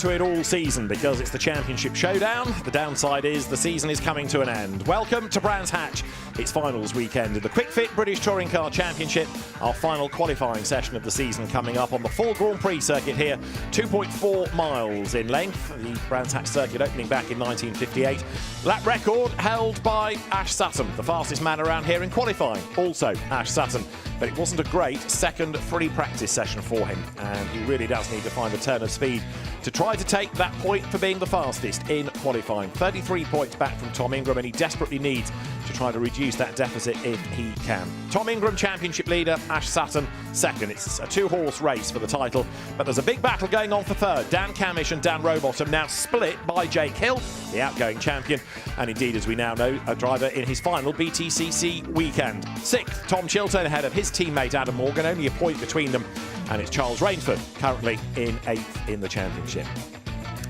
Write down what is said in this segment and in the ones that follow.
to it all season because it's the championship showdown. The downside is the season is coming to an end. Welcome to Brands Hatch. It's finals weekend in the Quick Fit British Touring Car Championship. Our final qualifying session of the season coming up on the full Grand Prix circuit here. 2.4 miles in length. The Brands Hatch circuit opening back in 1958. Lap record held by Ash Sutton, the fastest man around here in qualifying. Also Ash Sutton. But it wasn't a great second free practice session for him, and he really does need to find a turn of speed to try to take that point for being the fastest in qualifying. 33 points back from Tom Ingram, and he desperately needs to try to reduce that deficit if he can. Tom Ingram, championship leader, Ash Sutton second. It's a two-horse race for the title, but there's a big battle going on for third. Dan Camish and Dan Rowbottom now split by Jake Hill, the outgoing champion, and indeed, as we now know, a driver in his final BTCC weekend. Sixth, Tom Chilton ahead of his teammate Adam Morgan, only a point between them, and it's Charles Rainford currently in 8th in the championship.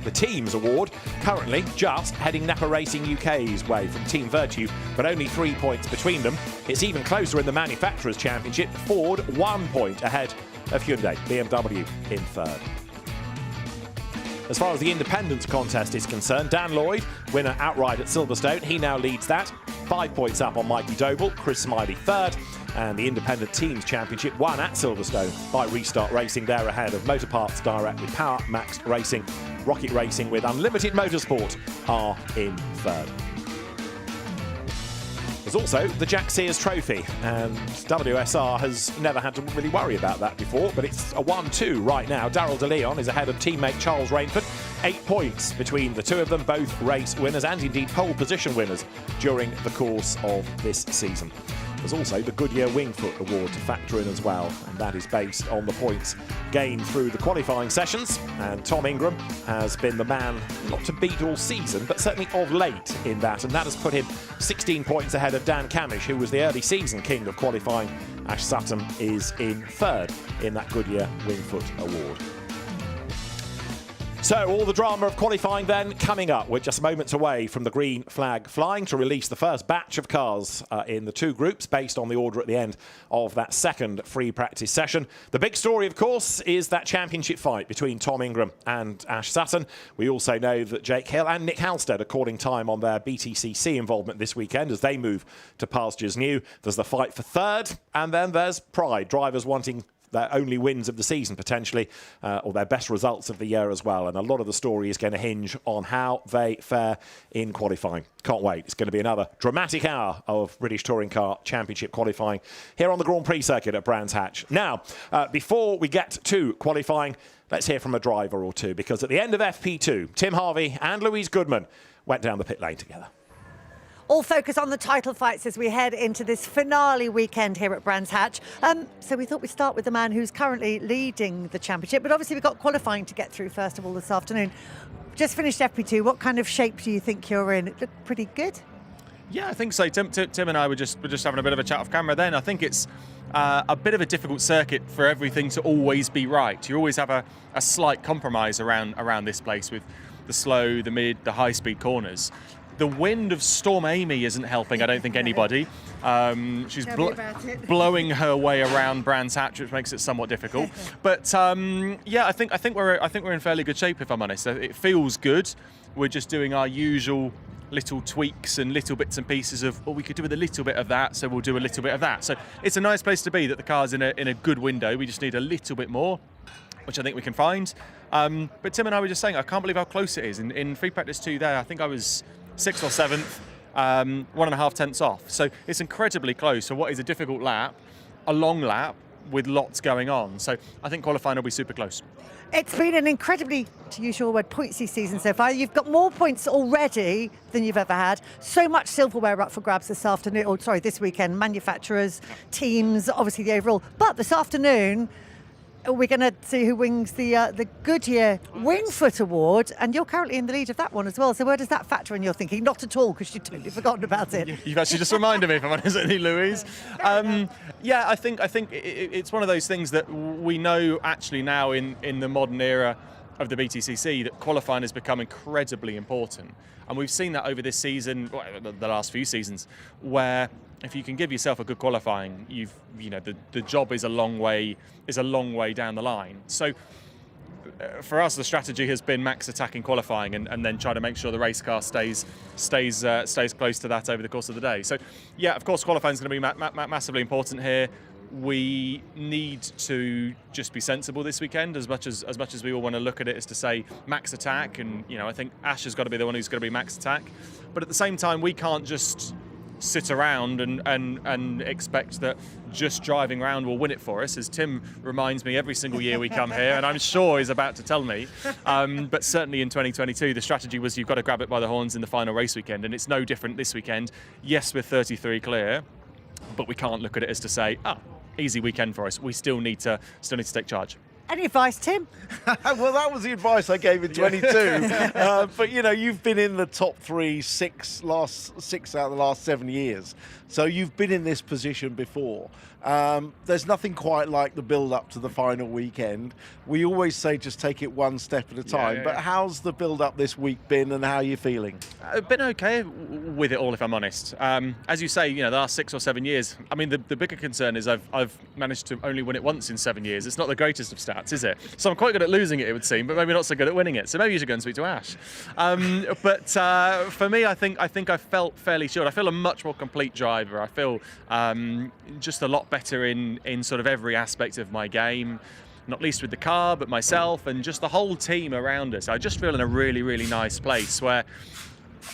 The team's award currently just heading Napa Racing UK's way from Team Vertu, but only 3 points between them. It's even closer in the Manufacturers' Championship. Ford 1 point ahead of Hyundai, BMW in third. As far as the independents contest is concerned, Dan Lloyd, winner outright at Silverstone, he now leads that. 5 points up on Mikey Doble, Chris Smiley third, and the Independent Teams Championship won at Silverstone by Restart Racing. They're ahead of Motor Parts Direct with Power Max Racing. Rocket Racing with Unlimited Motorsport are in third. There's also the Jack Sears Trophy, and WSR has never had to really worry about that before, but it's a 1-2 right now. Daryl De Leon is ahead of teammate Charles Rainford. 8 points between the two of them, both race winners and indeed pole position winners during the course of this season. There's also the Goodyear Wingfoot Award to factor in as well, and that is based on the points gained through the qualifying sessions. And Tom Ingram has been the man not to beat all season, but certainly of late in that, and that has put him 16 points ahead of Dan Camish, who was the early season king of qualifying. Ash Sutton is in third in that Goodyear Wingfoot Award. So all the drama of qualifying then coming up. We're just moments away from the green flag flying to release the first batch of cars in the two groups based on the order at the end of that second free practice session. The big story, of course, is that championship fight between Tom Ingram and Ash Sutton. We also know that Jake Hill and Nick Halstead are calling time on their BTCC involvement this weekend as they move to pastures new. There's the fight for third, and then there's pride. Drivers wanting their only wins of the season, potentially, or their best results of the year as well. And a lot of the story is going to hinge on how they fare in qualifying. Can't wait. It's going to be another dramatic hour of British Touring Car Championship qualifying here on the Grand Prix circuit at Brands Hatch. Now, before we get to qualifying, let's hear from a driver or two, because at the end of FP2, Tim Harvey and Louise Goodman went down the pit lane together. All focus on the title fights as we head into this finale weekend here at Brands Hatch. So we thought we'd start with the man who's currently leading the championship, but obviously we've got qualifying to get through first of all this afternoon. Just finished FP2. What kind of shape do you think you're in? It looked pretty good. Yeah, I think so. Tim and I were just having a bit of a chat off camera then. I think it's a bit of a difficult circuit for everything to always be right. You always have a slight compromise around this place with the slow, the mid, the high-speed corners. The wind of Storm Amy isn't helping, I don't think, anybody. She's blowing her way around Brands Hatch, which makes it somewhat difficult. But yeah, I think we're in fairly good shape, if I'm honest. It feels good. We're just doing our usual little tweaks and little bits and pieces of, well, we could do with a little bit of that, so we'll do a little bit of that. So it's a nice place to be, that the car's in a good window. We just need a little bit more, which I think we can find. But Tim and I were just saying, I can't believe how close it is. In free practice 2 there, I think I was 6th or 7th, 1.5 tenths off. So it's incredibly close for what is a difficult lap, a long lap with lots going on. So I think qualifying will be super close. It's been an incredibly, to use your word, pointsy season so far. You've got more points already than you've ever had. So much silverware up for grabs this afternoon, or sorry, this weekend. Manufacturers, teams, obviously the overall. But this afternoon, we're going to see who wins the Goodyear Wingfoot Award, and you're currently in the lead of that one as well. So where does that factor in your thinking? Not at all, because you've totally forgotten about it. You've actually just reminded me, if I'm honest, Louise. Yeah, I think it's one of those things that we know actually now in the modern era of the BTCC that qualifying has become incredibly important. And we've seen that over this season, well, the last few seasons, where if you can give yourself a good qualifying, the job is a long way down the line. So for us, the strategy has been max attack in qualifying, and then try to make sure the race car stays close to that over the course of the day. So, yeah, of course, qualifying is going to be massively important here. We need to just be sensible this weekend, as much as we all want to look at it as to say max attack, and I think Ash has got to be the one who's going to be max attack. But at the same time, we can't just sit around and expect that just driving around will win it for us, as Tim reminds me every single year we come here, and I'm sure he's about to tell me. But certainly in 2022, the strategy was you've got to grab it by the horns in the final race weekend, and it's no different this weekend. Yes, we're 33 clear, but we can't look at it as to say, easy weekend for us. We still need to take charge. Any advice, Tim? Well, that was the advice I gave in 22. But you've been in the top 6 out of the last 7 years. So you've been in this position before. There's nothing quite like the build-up to the final weekend. We always say just take it one step at a time. But how's the build-up this week been, and how are you feeling? I've been okay with it all, if I'm honest. As you say, the last 6 or 7 years, I mean, the bigger concern is I've managed to only win it once in 7 years. It's not the greatest of stats, is it? So I'm quite good at losing it would seem, but maybe not so good at winning it. So maybe you should go and speak to Ash. But for me, I think I felt fairly sure. I feel a much more complete driver. I feel just a lot better in sort of every aspect of my game, not least with the car, but myself and just the whole team around us. I just feel in a really, really nice place where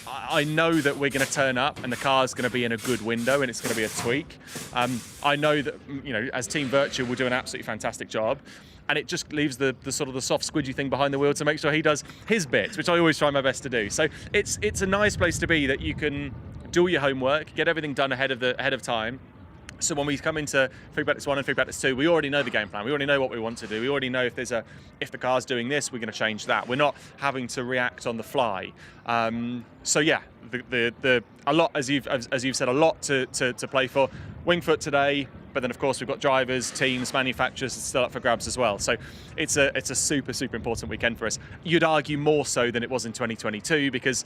I know that we're going to turn up and the car's going to be in a good window and it's going to be a tweak. I know that, as Team Vertu will do an absolutely fantastic job. And it just leaves the sort of the soft squidgy thing behind the wheel to make sure he does his bits, which I always try my best to do. So it's a nice place to be, that you can do all your homework, get everything done ahead of time. So when we come into free practice 1 and free practice 2, we already know the game plan. We already know what we want to do. We already know if the car's doing this, we're going to change that. We're not having to react on the fly. So yeah, a lot, as you've said, a lot to play for. Wingfoot today, but then of course we've got drivers, teams, manufacturers still up for grabs as well. So it's a super, super important weekend for us. You'd argue more so than it was in 2022, because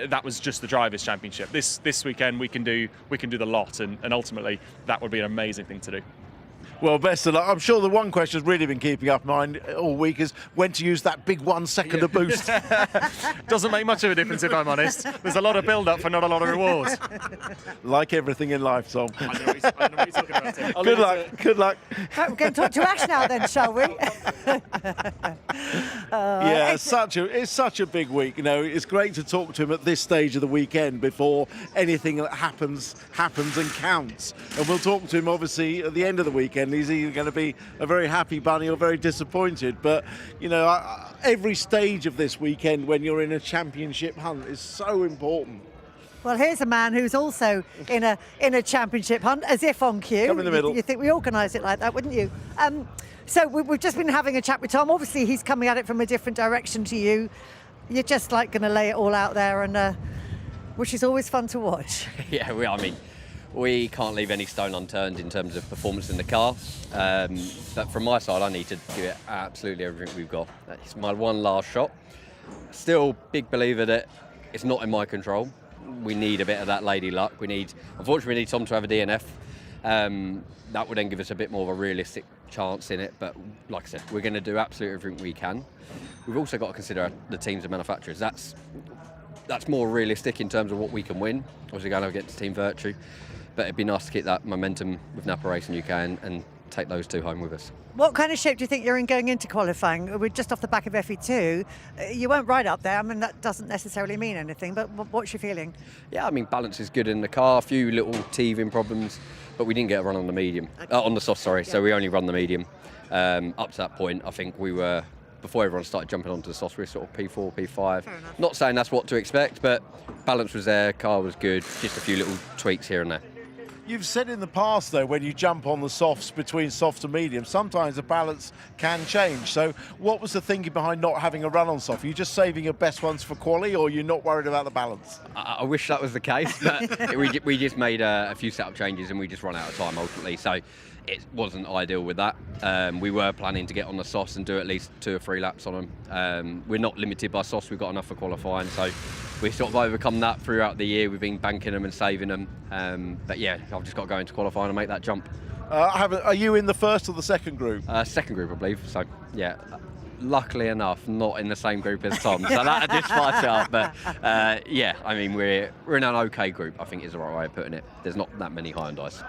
that was just the Drivers' Championship. This weekend we can do the lot, and ultimately that would be an amazing thing to do. Well, best of luck. I'm sure the one question has really been keeping up mind all week is when to use that big 1 second of boost. Doesn't make much of a difference, if I'm honest. There's a lot of build-up for not a lot of rewards. Like everything in life, Tom. I know what you're talking about, Tim. Good luck. Good luck. We're going to talk to Ash now then, shall we? Yeah, it's such a big week. It's great to talk to him at this stage of the weekend before anything that happens and counts. And we'll talk to him obviously at the end of the weekend. He's either going to be a very happy bunny or very disappointed. But every stage of this weekend when you're in a championship hunt is so important. Well, here's a man who's also in a championship hunt, as if on cue. Come in the middle. You think we organise it like that, wouldn't you? So we've just been having a chat with Tom. Obviously, he's coming at it from a different direction to you. You're just going to lay it all out there, and which is always fun to watch. Yeah, we can't leave any stone unturned in terms of performance in the car. But from my side, I need to give it absolutely everything we've got. It's my one last shot. Still big believer that it's not in my control. We need a bit of that lady luck. Unfortunately, we need Tom to have a DNF. That would then give us a bit more of a realistic chance in it. But like I said, we're going to do absolutely everything we can. We've also got to consider the teams and manufacturers. That's more realistic in terms of what we can win. Obviously going against Team Vertu. But it'd be nice to keep that momentum with Napa Race and UK and take those two home with us. What kind of shape do you think you're in going into qualifying? We're just off the back of FE2. You weren't right up there. I mean, that doesn't necessarily mean anything, but what's your feeling? Yeah, balance is good in the car. A few little teething problems, but we didn't get a run on the medium. Okay. On the soft, sorry. Yeah. So we only run the medium. Up to that point, I think we were, before everyone started jumping onto the soft, we were sort of P4, P5. Not saying that's what to expect, but balance was there, car was good, just a few little tweaks here and there. You've said in the past, though, when you jump on the softs between soft and medium, sometimes the balance can change. So what was the thinking behind not having a run on soft? Are you just saving your best ones for quali, or you're not worried about the balance? I wish that was the case, but we just made a few setup changes and we just run out of time ultimately. So it wasn't ideal with that. We were planning to get on the softs and do at least 2 or 3 laps on them. We're not limited by softs, we've got enough for qualifying. So we've sort of overcome that throughout the year. We've been banking them and saving them. But yeah, I've just got to go into qualifying and make that jump. Are you in the first or the second group? Second group, I believe. So yeah. luckily enough, not in the same group as Tom, so that did spice it up. But yeah, I mean, we're in an okay group, I think is the right way of putting it. There's not that many Hyundais.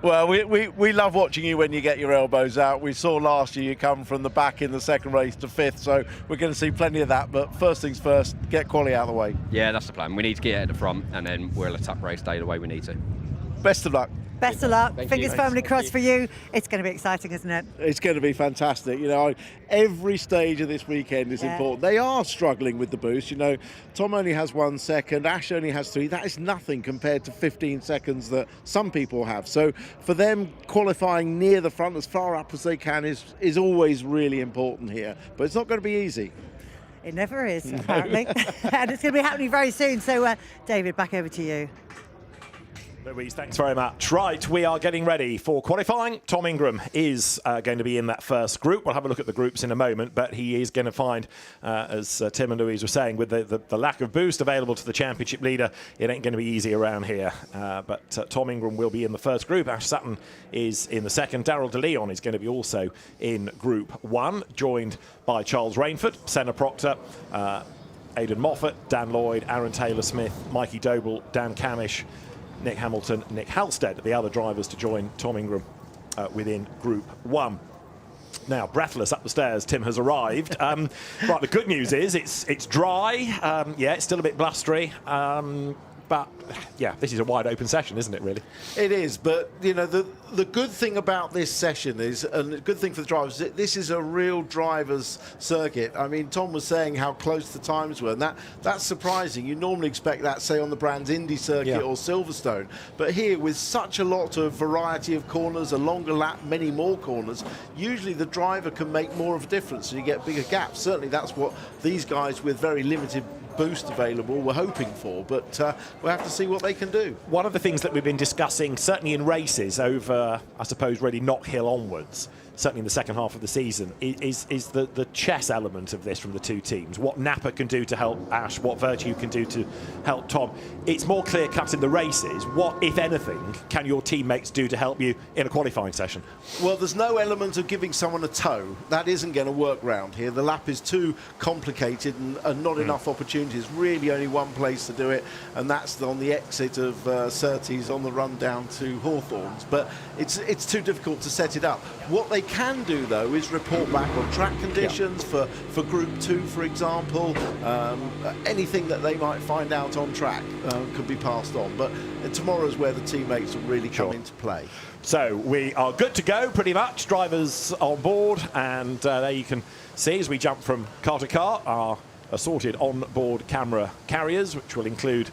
Well, we love watching you when you get your elbows out. We saw last year you come from the back in the second race to 5th, so we're going to see plenty of that. But first things first, get quali out of the way. Yeah, that's the plan. We need to get at the front, and then we'll attack race day the way we need to. Best of luck. Best of luck. Thank Fingers you. firmly Thank crossed you. for you. It's going to be exciting, isn't it? It's going to be fantastic. You know, every stage of this weekend is important. They are struggling with the boost. You know, Tom only has 1 second, Ash only has 3. That is nothing compared to 15 seconds that some people have. So for them, qualifying near the front as far up as they can is always really important here. But it's not going to be easy. It never is, apparently. And it's going to be happening very soon. So, David, back over to you. Louise, thanks very much. Right, we are getting ready for qualifying. Tom Ingram is going to be in that first group. We'll have a look at the groups in a moment, but he is going to find, as Tim and Louise were saying, with the lack of boost available to the championship leader, it ain't going to be easy around here. But Tom Ingram will be in the first group. Ash Sutton is in the second. Daryl De Leon is going to be also in Group 1, joined by Charles Rainford, Senna Proctor, Aidan Moffat, Dan Lloyd, Aaron Taylor-Smith, Mikey Doble, Dan Camish, Nick Hamilton, Nick Halstead, the other drivers to join Tom Ingram within Group 1. Now, breathless up the stairs, Tim has arrived. Right, the good news is it's dry. Yeah, it's still a bit blustery. But, yeah, this is a wide open session, isn't it, really? It is, but, you know, the good thing about this session is, and the good thing for the drivers, this is a real driver's circuit. I mean, Tom was saying how close the times were, and that's surprising. You normally expect that, say, on the Brands Indy circuit or Silverstone. But here, with such a lot of variety of corners, a longer lap, many more corners, usually the driver can make more of a difference, and you get bigger gaps. Certainly that's what these guys with very limited boost available were hoping for, but we'll have to see what they can do. One of the things that we've been discussing, certainly in races over, I suppose, really Knock Hill onwards, certainly in the second half of the season, is the chess element of this from the two teams. What Napa can do to help Ash, what Vertu can do to help Tom. It's more clear-cut in the races. What, if anything, can your teammates do to help you in a qualifying session? Well, there's no element of giving someone a tow. That isn't going to work round here. The lap is too complicated and not enough opportunities. Really only one place to do it, and that's on the exit of Surtees on the run down to Hawthorns. But it's too difficult to set it up. What they can do, though, is report back on track conditions for Group 2, for example. Anything that they might find out on track could be passed on. But tomorrow's where the teammates will really come into play. So we are good to go, pretty much. Drivers on board, and there you can see as we jump from car to car our assorted on-board camera carriers, which will include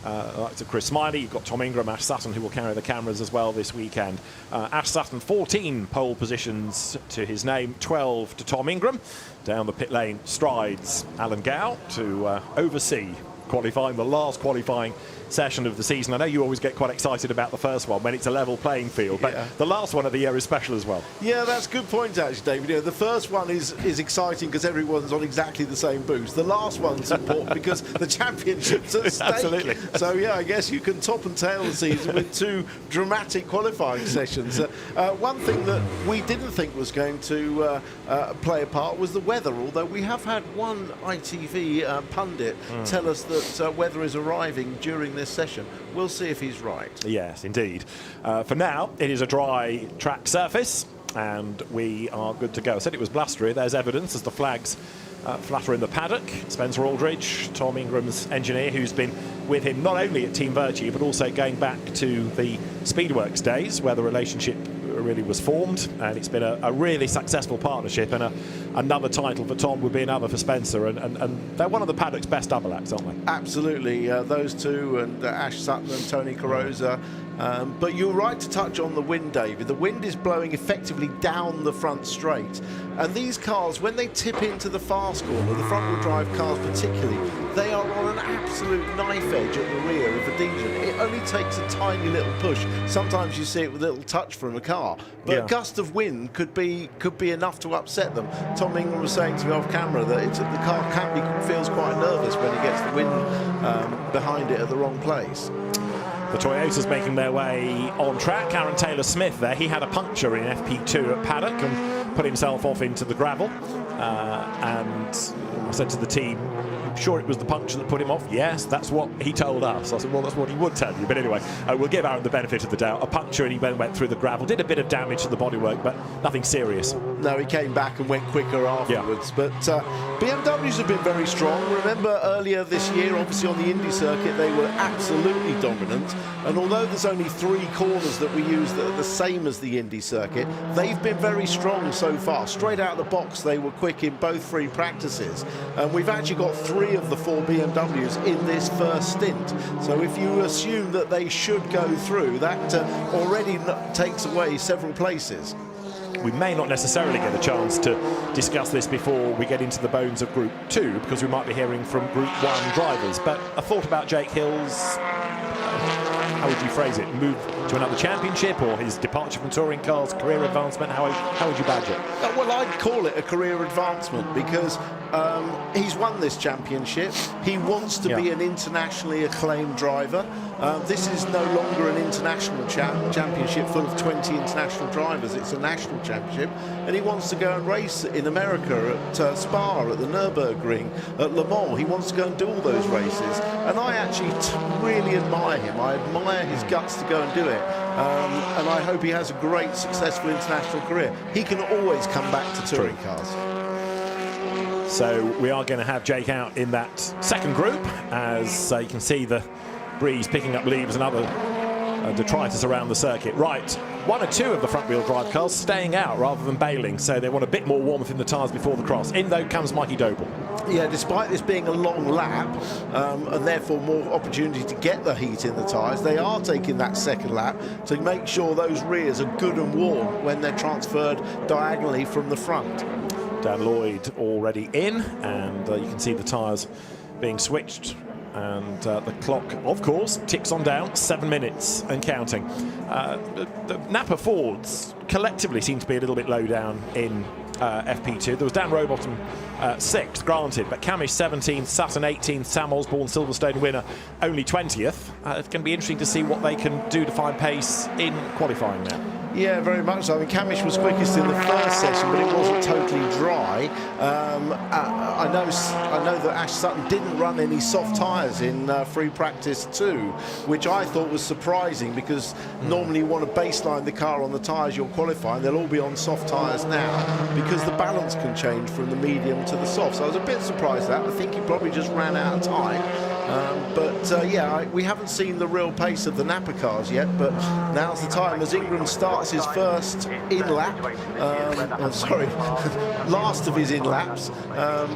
likes of Chris Smiley. You've got Tom Ingram, Ash Sutton, who will carry the cameras as well this weekend. Ash Sutton, 14 pole positions to his name, 12 to Tom Ingram. Down the pit lane strides Alan Gow to oversee qualifying, the last qualifying session of the season. I know you always get quite excited about the first one when it's a level playing field, but the last one of the year is special as well. Yeah, that's a good point, actually, David. You know, the first one is exciting because everyone's on exactly the same boost. The last one's important because the championship's at stake. Absolutely. So, yeah, I guess you can top and tail the season with two dramatic qualifying sessions. One thing that we didn't think was going to play a part was the weather, although we have had one ITV pundit tell us that weather is arriving during this session. We'll see if he's right. Yes, indeed. For now, it is a dry track surface, and we are good to go. I said it was blustery. There's evidence as the flags flutter in the paddock. Spencer Aldridge, Tom Ingram's engineer, who's been with him not only at Team Vertu, but also going back to the Speedworks days, where the relationship really was formed, and it's been a really successful partnership, and another title for Tom would be another for Spencer, and they're one of the paddock's best double acts, aren't they? Absolutely, those two, and Ash Sutton and Tony Carosa. But you're right to touch on the wind, David. The wind is blowing effectively down the front straight, and these cars, when they tip into the fast corner, the front-wheel drive cars particularly, they are on an absolute knife edge at the rear of a diesel. It only takes a tiny little push. Sometimes you see it with a little touch from a car, but a gust of wind could be enough to upset them. Tom Ingram was saying to me off camera that the car feels quite nervous when he gets the wind behind it at the wrong place. The Toyotas making their way on track. Aaron Taylor-Smith there, he had a puncture in FP2 at paddock and put himself off into the gravel. and I said to the team, sure it was the puncture that put him off? Yes, that's what he told us. I said, well, that's what he would tell you. But anyway, we'll give Aaron the benefit of the doubt. A puncture, and he went through the gravel, did a bit of damage to the bodywork, but nothing serious. No, he came back and went quicker afterwards. Yeah. But BMWs have been very strong. Remember earlier this year, obviously on the Indy circuit, they were absolutely dominant. And although there's only 3 corners that we use that are the same as the Indy circuit, they've been very strong so far. Straight out of the box, they were quick in both free practices. And we've actually got 3 of the 4 BMWs in this first stint. So if you assume that they should go through, that already takes away several places. We may not necessarily get a chance to discuss this before we get into the bones of Group 2, because we might be hearing from Group 1 drivers. But a thought about Jake Hill's, how would you phrase it, move to another championship, or his departure from touring cars, career advancement? How would you badge it? Well, I'd call it a career advancement, because he's won this championship. He wants to be an internationally acclaimed driver. This is no longer an international championship full of 20 international drivers. It's a national championship, and he wants to go and race in America at Spa, at the Nürburgring, at Le Mans. He wants to go and do all those races, and I actually really admire him. I admire his guts to go and do it, and I hope he has a great, successful international career. He can always come back to touring cars. So we are going to have Jake out in that second group, as you can see the breeze picking up leaves and other detritus around the circuit. Right, 1 or 2 of the front-wheel drive cars staying out rather than bailing, so they want a bit more warmth in the tyres before the cross. In though comes Mikey Doble. Yeah, despite this being a long lap and therefore more opportunity to get the heat in the tyres, they are taking that second lap to make sure those rears are good and warm when they're transferred diagonally from the front. Dan Lloyd already in, and you can see the tyres being switched, and the clock, of course, ticks on down, 7 minutes and counting. The Napa Fords collectively seem to be a little bit low down in FP2. There was Dan Rowbottom 6th, granted, but Camish 17th, Sutton 18th, Sam Osborne, Silverstone winner, only 20th. It's going to be interesting to see what they can do to find pace in qualifying now. Yeah, very much so. I mean, Camish was quickest in the first session, but it wasn't totally dry. I know that Ash Sutton didn't run any soft tyres in free practice 2, which I thought was surprising, because normally you want to baseline the car on the tyres you're qualifying. They'll all be on soft tyres now, because the balance can change from the medium to the soft. So I was a bit surprised at that. I think he probably just ran out of time. Yeah, we haven't seen the real pace of the Napa cars yet, but now's the time as Ingram starts his first in-lap, last of his in-laps,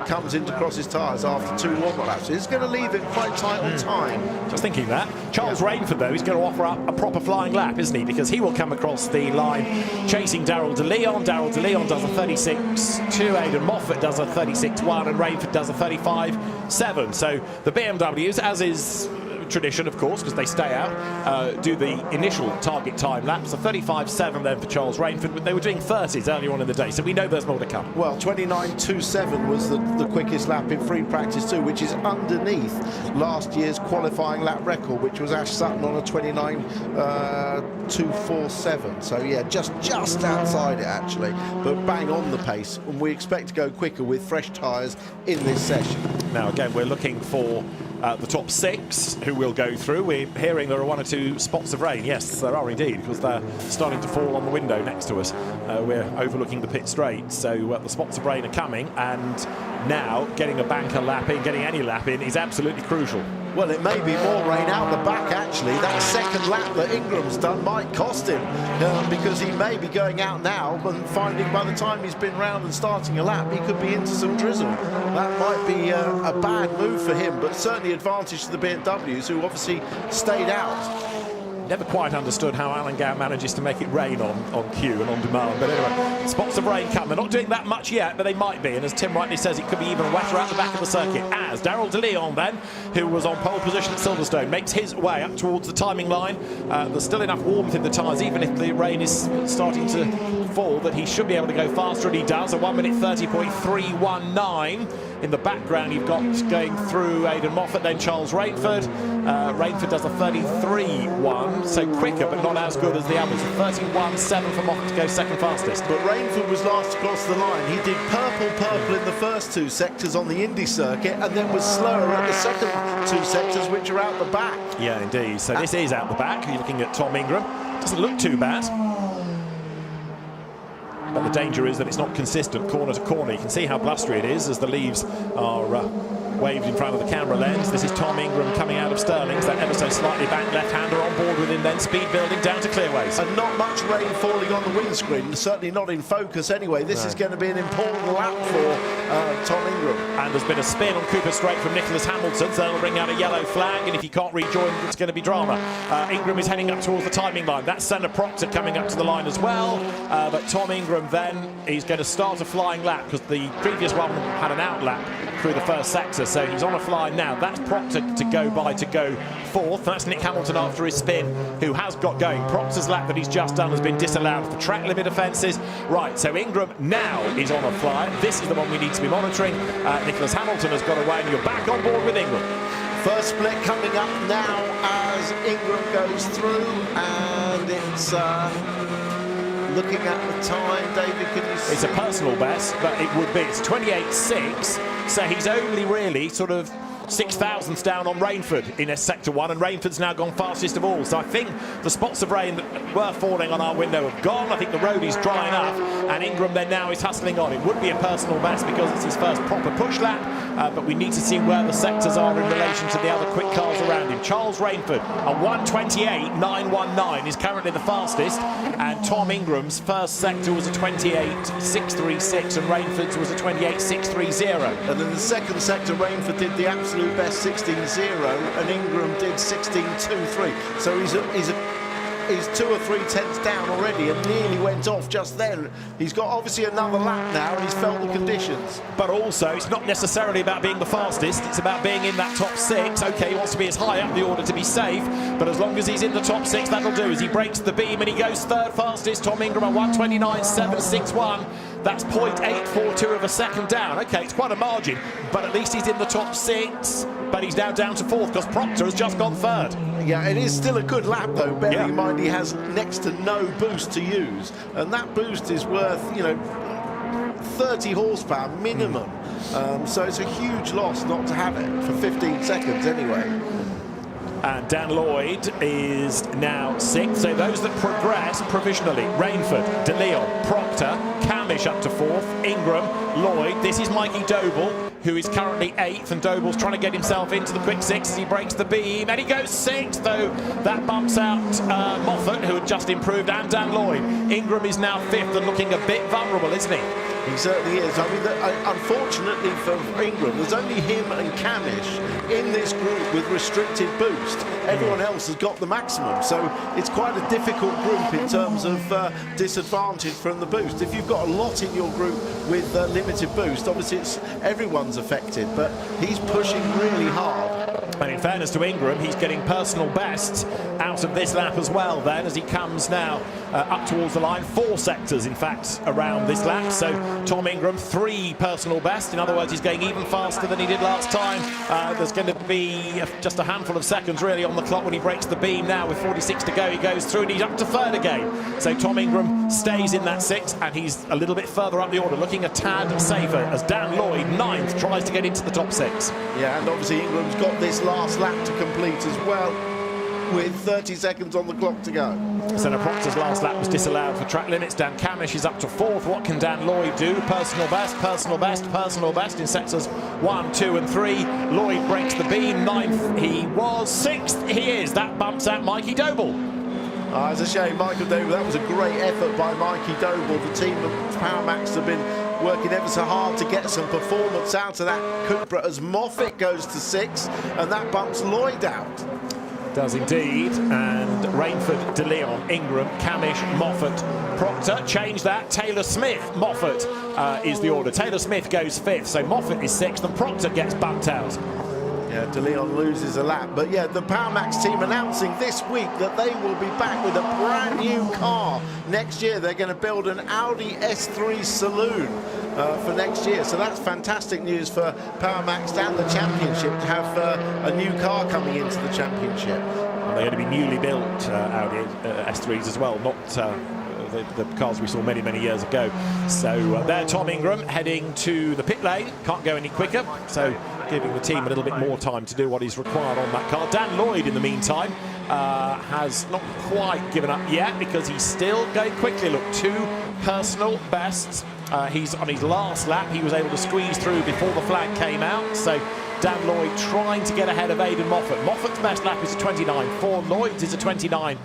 comes in to cross his tyres after 2 warm-up laps. It's going to leave him quite tight on time. Just thinking that. Charles Rainford, though, is going to offer up a proper flying lap, isn't he? Because he will come across the line chasing Darrell de Leon. Darrell de Leon does a 36.2, Aidan Moffat does a 36.1, and Rainford does a 35.7. So the BMWs, as is tradition, of course, because they stay out, do the initial target time laps. A 35.7 then for Charles Rainford. They were doing 30s earlier on in the day, so we know there's more to come. Well, 29.27 was the quickest lap in free practice 2, which is underneath last year's qualifying lap record, which was Ash Sutton on a 29.247. So yeah, just outside it actually, but bang on the pace, and we expect to go quicker with fresh tyres in this session. Now again, we're looking for the top 6 who will go through. We're hearing there are 1 or 2 spots of rain. Yes, there are indeed, because they're starting to fall on the window next to us. We're overlooking the pit straight, so the spots of rain are coming, and now getting a banker lap in, getting any lap in, is absolutely crucial. Well, it may be more rain out the back, actually. That second lap that Ingram's done might cost him, because he may be going out now and finding by the time he's been round and starting a lap, he could be into some drizzle. That might be a bad move for him, but certainly advantage to the BMWs, who obviously stayed out. Never quite understood how Alan Gow manages to make it rain on cue and on demand. But anyway, spots of rain come. They're not doing that much yet, but they might be. And as Tim rightly says, it could be even wetter at the back of the circuit. As Darrell de Leon then, who was on pole position at Silverstone, makes his way up towards the timing line. There's still enough warmth in the tyres, even if the rain is starting to fall, that he should be able to go faster, and he does. A 1 minute 30.319. In the background, you've got going through Aidan Moffat, then Charles Rainford. Rainford does a 33.1. 31, so quicker but not as good as the others. 31.7 for Moffat to go second fastest. But Rainford was last across the line. He did purple in the first 2 sectors on the Indy circuit, and then was slower at the second 2 sectors, which are out the back. Yeah, indeed. So this is out the back. You're looking at Tom Ingram. Doesn't look too bad. But the danger is that it's not consistent corner to corner. You can see how blustery it is as the leaves are waved in front of the camera lens. This is Tom Ingram coming out of Stirling's. That ever so slightly back left-hander on board with him, then speed building down to clearways. And not much rain falling on the windscreen, certainly not in focus anyway. This is going to be an important lap for Tom Ingram. And there's been a spin on Cooper Straight from Nicholas Hamilton, so that'll bring out a yellow flag, and if he can't rejoin, it's going to be drama. Ingram is heading up towards the timing line. That's Senna Proctor coming up to the line as well, but Tom Ingram then, he's going to start a flying lap because the previous one had an out lap through the first sector, so he's on a fly now. That's Proctor to go by to go fourth. That's Nick Hamilton after his spin, who has got going. Proctor's lap that he's just done has been disallowed for track limit offences. Right, so Ingram now is on a fly. This is the one we need to be monitoring. Nicholas Hamilton has got away, and you're back on board with Ingram. First split coming up now as Ingram goes through, and it's looking at the time, David, can you see? It's a personal best, but it would be. It's 28.6, so he's only really sort of 6,000ths down on Rainford in sector 1, and Rainford's now gone fastest of all. So I think the spots of rain that were falling on our window have gone. I think the road is dry enough, and Ingram then now is hustling on. It would be a personal best because it's his first proper push lap, but we need to see where the sectors are in relation to the other quick cars around him. Charles Rainford, a 1:28.919 is currently the fastest, and Tom Ingram's first sector was a 28.636, and Rainford's was a 28.630. And then the second sector, Rainford did the absolute best 16.0, and Ingram did 16.23. So he's 2 or 3 tenths down already, and nearly went off just then. He's got obviously another lap now, and he's felt the conditions. But also, it's not necessarily about being the fastest, it's about being in that top 6. Okay, he wants to be as high up the order to be safe, but as long as he's in the top 6, that'll do. As he breaks the beam and he goes third fastest, Tom Ingram at 1:29.761. That's 0.842 of a second down. Okay, it's quite a margin, but at least he's in the top 6. But he's now down to 4th because Proctor has just gone 3rd. Yeah, it is still a good lap though, bearing in mind he has next to no boost to use. And that boost is worth, 30 horsepower minimum. So it's a huge loss not to have it for 15 seconds anyway. And Dan Lloyd is now 6th. So those that progress provisionally: Rainford, De Leon, Proctor, Camish up to 4th, Ingram, Lloyd. This is Mikey Doble, who is currently 8th, and Doble's trying to get himself into the quick 6 as he breaks the beam, and he goes 6th, though that bumps out Moffat, who had just improved, and Dan Lloyd. Ingram is now 5th and looking a bit vulnerable, isn't he? He certainly is. I mean, unfortunately for Ingram, there's only him and Camish in this group with restricted boost. Everyone else has got the maximum, so it's quite a difficult group in terms of disadvantage from the boost. If you've got a lot in your group with limited boost, obviously everyone's affected, but he's pushing really hard. And in fairness to Ingram, he's getting personal bests out of this lap as well then, as he comes now up towards the line. 4 sectors, in fact, around this lap. So Tom Ingram, 3 personal bests. In other words, he's going even faster than he did last time. There's going to be just a handful of seconds really on the clock when he breaks the beam now. With 46 to go, he goes through and he's up to 3rd again. So Tom Ingram stays in that 6, and he's a little bit further up the order, looking a tad safer, as Dan Lloyd, 9th, tries to get into the top 6. Yeah, and obviously Ingram's got this last lap to complete as well, with 30 seconds on the clock to go. Senna Proctor's last lap was disallowed for track limits. Dan Camish is up to 4th. What can Dan Lloyd do? Personal best, personal best, personal best in sectors 1, 2 and 3. Lloyd breaks the beam. 9th he was. 6th he is. That bumps out Mikey Doble. It's a shame, Michael Doble. That was a great effort by Mikey Doble. The team of Powermax have been working ever so hard to get some performance out of that Cupra, as Moffat goes to 6, and that bumps Lloyd out. Does indeed. And Rainford, De Leon, Ingram, Camish, Moffat, Proctor. Change that. Taylor Smith, Moffat is the order. Taylor Smith goes 5th, so Moffat is 6th, and Proctor gets bumped out. Yeah, De Leon loses a lap. But yeah, the Powermax team announcing this week that they will be back with a brand new car next year. They're going to build an Audi S3 Saloon for next year. So that's fantastic news for Powermax and the championship to have a new car coming into the championship. They're going to be newly built Audi S3s as well, not the cars we saw many, many years ago. So there, Tom Ingram heading to the pit lane. Can't go any quicker, so giving the team a little bit more time to do what is required on that car. Dan Lloyd, in the meantime, has not quite given up yet because he's still going quickly. Look, 2 personal bests. He's on his last lap. He was able to squeeze through before the flag came out. So Dan Lloyd trying to get ahead of Aidan Moffat. Moffat's best lap is a 29.4. Lloyd's is a 29.5.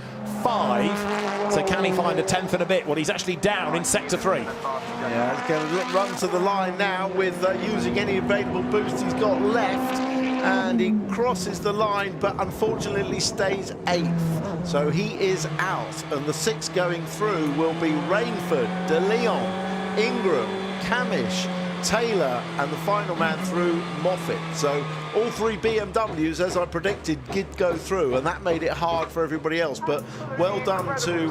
So can he find a 10th and a bit? Well, he's actually down in sector 3. Yeah, he's going to run to the line now with using any available boost he's got left. And he crosses the line, but unfortunately stays 8th. So he is out. And the 6 going through will be Rainford, De Leon, Ingram, Camish, Taylor, and the final man through, Moffat. So all 3 BMWs, as I predicted, did go through, and that made it hard for everybody else. But well done to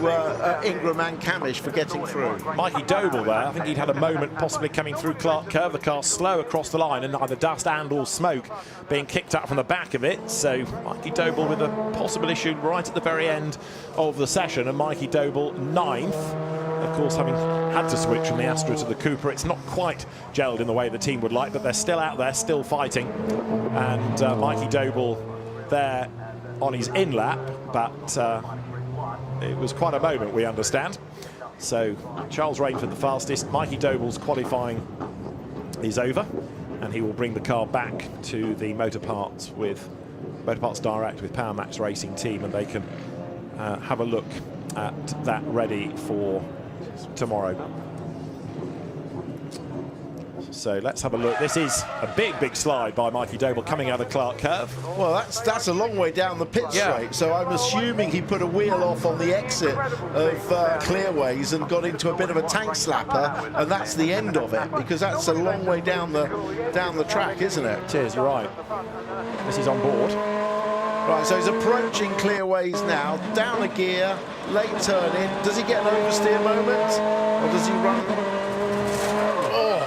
Ingram and Camish for getting through. Mikey Doble there, I think he'd had a moment possibly coming through Clark Curve. The car slow across the line, and either dust and or smoke being kicked up from the back of it. So Mikey Doble with a possible issue right at the very end of the session, and Mikey Doble 9th. Of course, having had to switch from the Astra to the Cooper, it's not quite gelled in the way the team would like, but they're still out there, still fighting. And Mikey Doble there on his in lap, but it was quite a moment, we understand. So Charles Rainford the fastest. Mikey Doble's qualifying is over, and he will bring the car back to the Motorparts Direct with Power Max Racing team, and they can have a look at that ready for tomorrow. So let's have a look. This is a big slide by Mikey Doble coming out of Clark Curve. Well, that's a long way down the pit straight, so I'm assuming he put a wheel off on the exit of Clearways and got into a bit of a tank slapper, and that's the end of it, because that's a long way down the track, isn't it? It is, you're right. This is on board. Right, so he's approaching Clearways now, down a gear, late turn in. Does he get an oversteer moment, or does he run? Oh,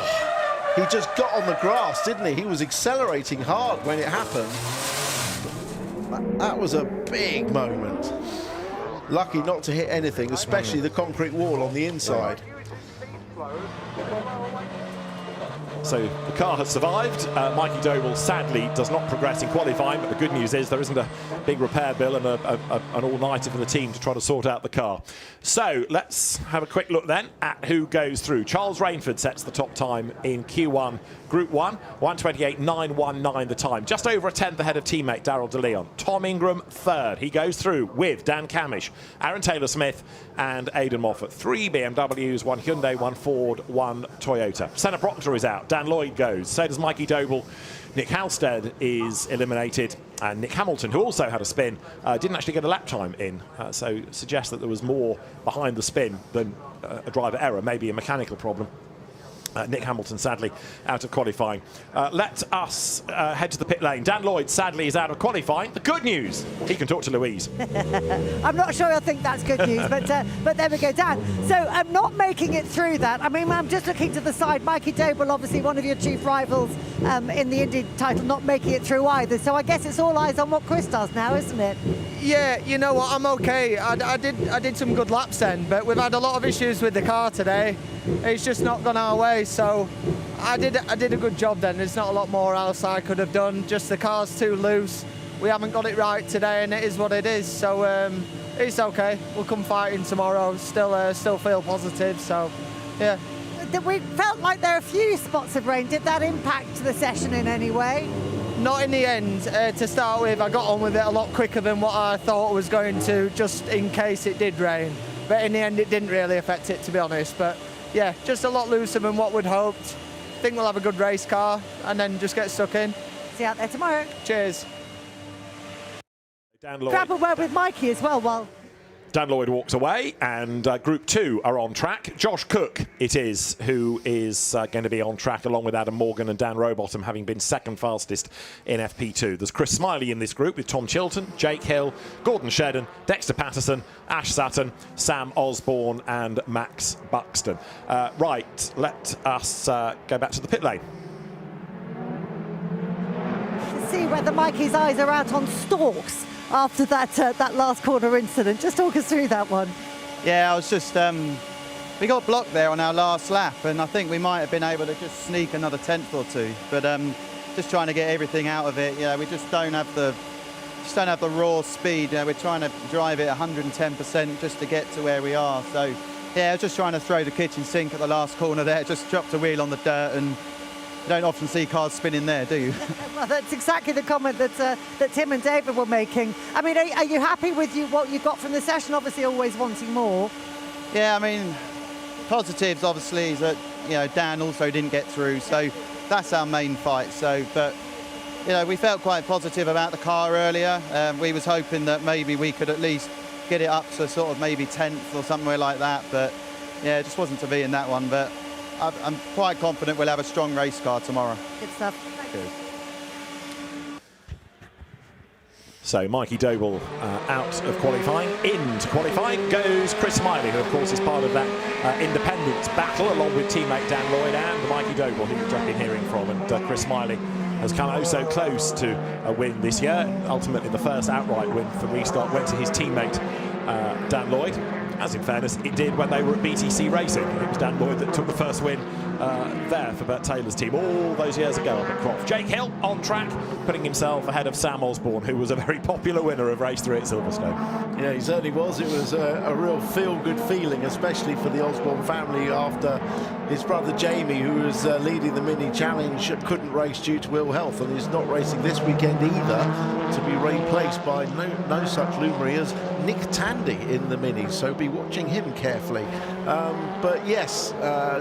he just got on the grass, didn't he? He was accelerating hard when it happened. That was a big moment. Lucky not to hit anything, especially the concrete wall on the inside. So the car has survived. Mikey Doble sadly does not progress in qualifying, but the good news is there isn't a big repair bill and an all-nighter for the team to try to sort out the car. So let's have a quick look then at who goes through. Charles Rainford sets the top time in Q1 Group 1, 1:28.919 the time. Just over a 10th ahead of teammate Darrell De Leon. Tom Ingram 3rd. He goes through with Dan Camish, Aaron Taylor-Smith and Aidan Moffat. 3 BMWs, 1 Hyundai, 1 Ford, 1 Toyota. Senna Proctor is out. Dan Lloyd goes. So does Mikey Doble. Nick Halstead is eliminated, and Nick Hamilton, who also had a spin, didn't actually get a lap time in, so suggests that there was more behind the spin than a driver error, maybe a mechanical problem. Nick Hamilton, sadly, out of qualifying. Let us head to the pit lane. Dan Lloyd, sadly, is out of qualifying. The good news, he can talk to Louise. I'm not sure I think that's good news, but there we go, Dan. So I'm not making it through that. I mean, I'm just looking to the side. Mikey Doble, obviously one of your chief rivals in the Indy title, not making it through either. So I guess it's all eyes on what Chris does now, isn't it? Yeah, you know what, I'm okay. I did some good laps then, but we've had a lot of issues with the car today. It's just not gone our way, so I did a good job then. There's not a lot more else I could have done. Just the car's too loose. We haven't got it right today, and it is what it is. So it's okay. We'll come fighting tomorrow. Still feel positive. So yeah. We felt like there are a few spots of rain. Did that impact the session in any way? Not in the end. To start with, I got on with it a lot quicker than what I thought it was going to, just in case it did rain. But in the end, it didn't really affect it, to be honest. But yeah, just a lot looser than what we'd hoped. Think we'll have a good race car and then just get stuck in. See you out there tomorrow. Cheers. Dan Lloyd. Grab a word with Mikey as well while Dan Lloyd walks away, and Group 2 are on track. Josh Cook, it is, who is going to be on track along with Adam Morgan and Dan Rowbottom, having been second fastest in FP2. There's Chris Smiley in this group with Tom Chilton, Jake Hill, Gordon Shedden, Dexter Patterson, Ash Sutton, Sam Osborne and Max Buxton. Right, let us go back to the pit lane. see whether Mikey's eyes are out on stalks after that last corner incident. Just talk us through that one. Yeah, I was just, we got blocked there on our last lap, and I think we might have been able to just sneak another tenth or two, but just trying to get everything out of it. Yeah, we just don't have the raw speed. We're trying to drive it 110% just to get to where we are. So yeah, I was just trying to throw the kitchen sink at the last corner there, just dropped a wheel on the dirt, and you don't often see cars spinning there, do you? Well, that's exactly the comment that Tim and David were making. I mean, are you happy with what you got from the session? Obviously always wanting more. Yeah, I mean, positives obviously is that, you know, Dan also didn't get through, so that's our main fight. So, but you know, we felt quite positive about the car earlier. We was hoping that maybe we could at least get it up to sort of maybe 10th or somewhere like that, but yeah, it just wasn't to be in that one. But I'm quite confident we'll have a strong race car tomorrow. Good stuff. Good. So Mikey Doble out of qualifying. Into qualifying goes Chris Smiley, who of course is part of that independence battle, along with teammate Dan Lloyd and Mikey Doble, who you've been hearing from. And Chris Smiley has come oh so close to a win this year. Ultimately, the first outright win for Restart went to his teammate Dan Lloyd, as in fairness it did when they were at BTC Racing. It was Dan Lloyd that took the first win there for Bert Taylor's team all those years ago up at Croft. Jake Hill on track, putting himself ahead of Sam Osborne, who was a very popular winner of race 3 at Silverstone. Yeah, he certainly was. It was a real feel-good feeling, especially for the Osborne family, after his brother Jamie, who was leading the Mini Challenge, couldn't race due to ill health and is not racing this weekend either, to be replaced by no such luminary as Nick Tandy in the Mini. So be watching him carefully. But yes,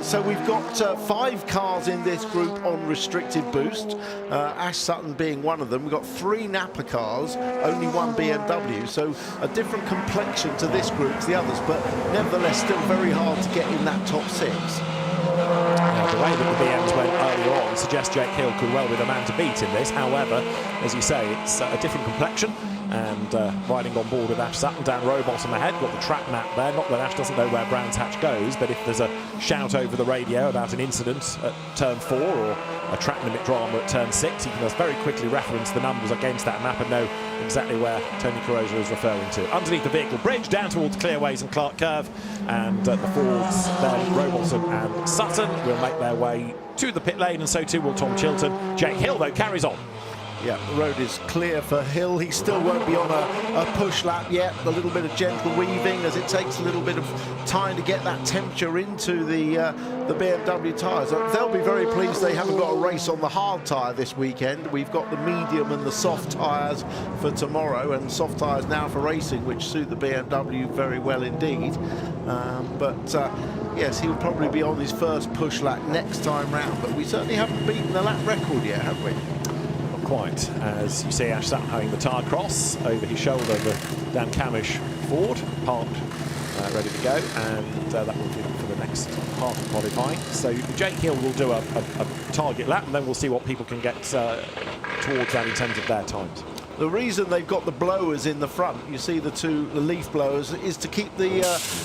so we've got 5 cars in this group on restricted boost, Ash Sutton being one of them. We've got 3 Napa cars, only 1 BMW, so a different complexion to this group to the others, but nevertheless still very hard to get in that top 6. The way that the BMs went earlier on suggests Jake Hill could well be the man to beat in this. However, as you say, it's a different complexion, and riding on board with Ash Sutton, Dan Rowbottom ahead, got the track map there. Not that Ash doesn't know where Brands Hatch goes, but if there's a shout over the radio about an incident at turn 4 or a track limit drama at turn 6, he can just very quickly reference the numbers against that map and know exactly where Tony Carosa is referring to. Underneath the vehicle bridge, down towards Clearways and Clark Curve, and the Fords, then Rowbottom and Sutton will make their way to the pit lane, and so too will Tom Chilton. Jake Hill, though, carries on. Yeah, the road is clear for Hill. He still won't be on a push lap yet. A little bit of gentle weaving, as it takes a little bit of time to get that temperature into the BMW tyres. They'll be very pleased they haven't got a race on the hard tyre this weekend. We've got the medium and the soft tyres for tomorrow, and soft tyres now for racing, which suit the BMW very well indeed. Yes, he'll probably be on his first push lap next time round, but we certainly haven't beaten the lap record yet, have we? Quite, as you see Ash Sutton having the tyre cross over his shoulder, the Dan Camish Ford parked ready to go, and that will be for the next part of qualifying. So Jake Hill will do a target lap, and then we'll see what people can get towards that in terms of their times. The reason they've got the blowers in the front, you see the leaf blowers, is to keep the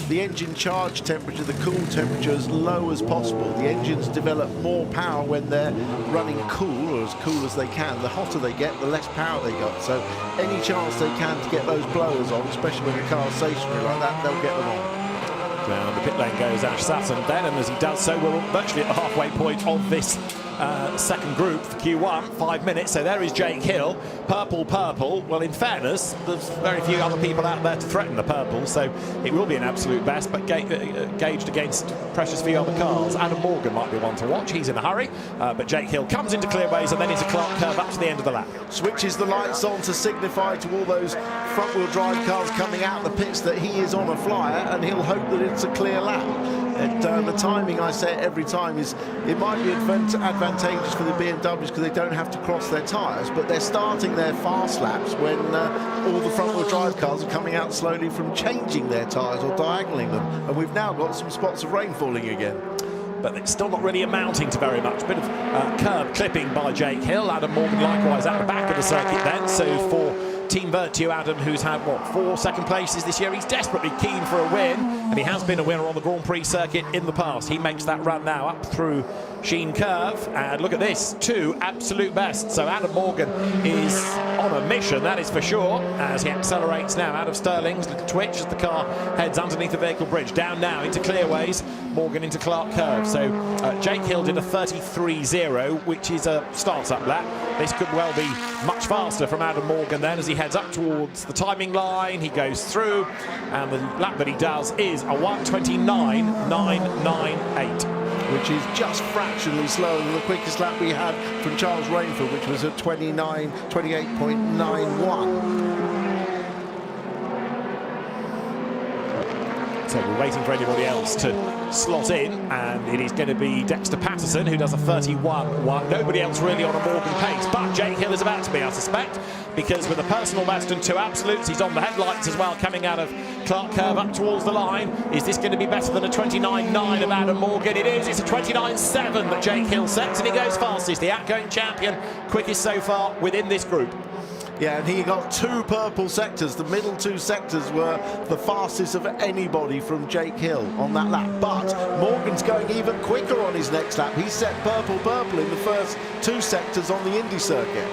engine charge temperature, the cool temperature, as low as possible. The engines develop more power when they're running cool, or as cool as they can. The hotter they get, the less power they got. So any chance they can to get those blowers on, especially when the car's stationary like that, they'll get them on. Down the pit lane goes Ash Sutton then, and as he does so, we're virtually at the halfway point of this second group for Q1, 5 minutes. So there is Jake Hill, purple. Well, in fairness, there's very few other people out there to threaten the purple, so it will be an absolute best, but gauged against precious few other cars. Adam Morgan might be one to watch, he's in a hurry, but Jake Hill comes into Clearways and then into Clark Curve up to the end of the lap. Switches the lights on to signify to all those front-wheel drive cars coming out the pits that he is on a flyer, and he'll hope that it's a clear lap. And the timing, I say it every time, is it might be advantageous for the BMWs because they don't have to cross their tyres, but they're starting their fast laps when all the front-wheel drive cars are coming out slowly from changing their tyres or diagonaling them, and we've now got some spots of rain falling again. But it's still not really amounting to very much. Bit of curb clipping by Jake Hill. Adam Morgan likewise at the back of the circuit then, so for Team Vertu, Adam, who's had, what, 4 second places this year. He's desperately keen for a win, and he has been a winner on the Grand Prix circuit in the past. He makes that run now up through Sheen Curve, and look at this, 2 absolute best. So Adam Morgan is on a mission, that is for sure, as he accelerates now out of Stirling's. Little twitch as the car heads underneath the vehicle bridge, down now into Clearways, Morgan into Clark Curve. So Jake Hill did a 33.0, which is a start-up lap. This could well be much faster from Adam Morgan then as he heads up towards the timing line. He goes through, and the lap that he does is a 1:29.998. Which is just fractionally slower than the quickest lap we had from Charles Rainford, which was at 28.91. So we're waiting for anybody else to slot in, and it is going to be Dexter Patterson, who does a 31.1. Nobody else really on a Morgan pace, but Jake Hill is about to be, I suspect, because with a personal best and 2 absolutes, he's on the headlights as well, coming out of Clark Curve up towards the line. Is this going to be better than a 29.9 of Adam Morgan? It is. It's a 29.7 that Jake Hill sets, and he goes fastest. The outgoing champion, quickest so far within this group. Yeah, and he got 2 purple sectors. The middle 2 sectors were the fastest of anybody from Jake Hill on that lap. But Morgan's going even quicker on his next lap. He set purple in the first 2 sectors on the Indy circuit.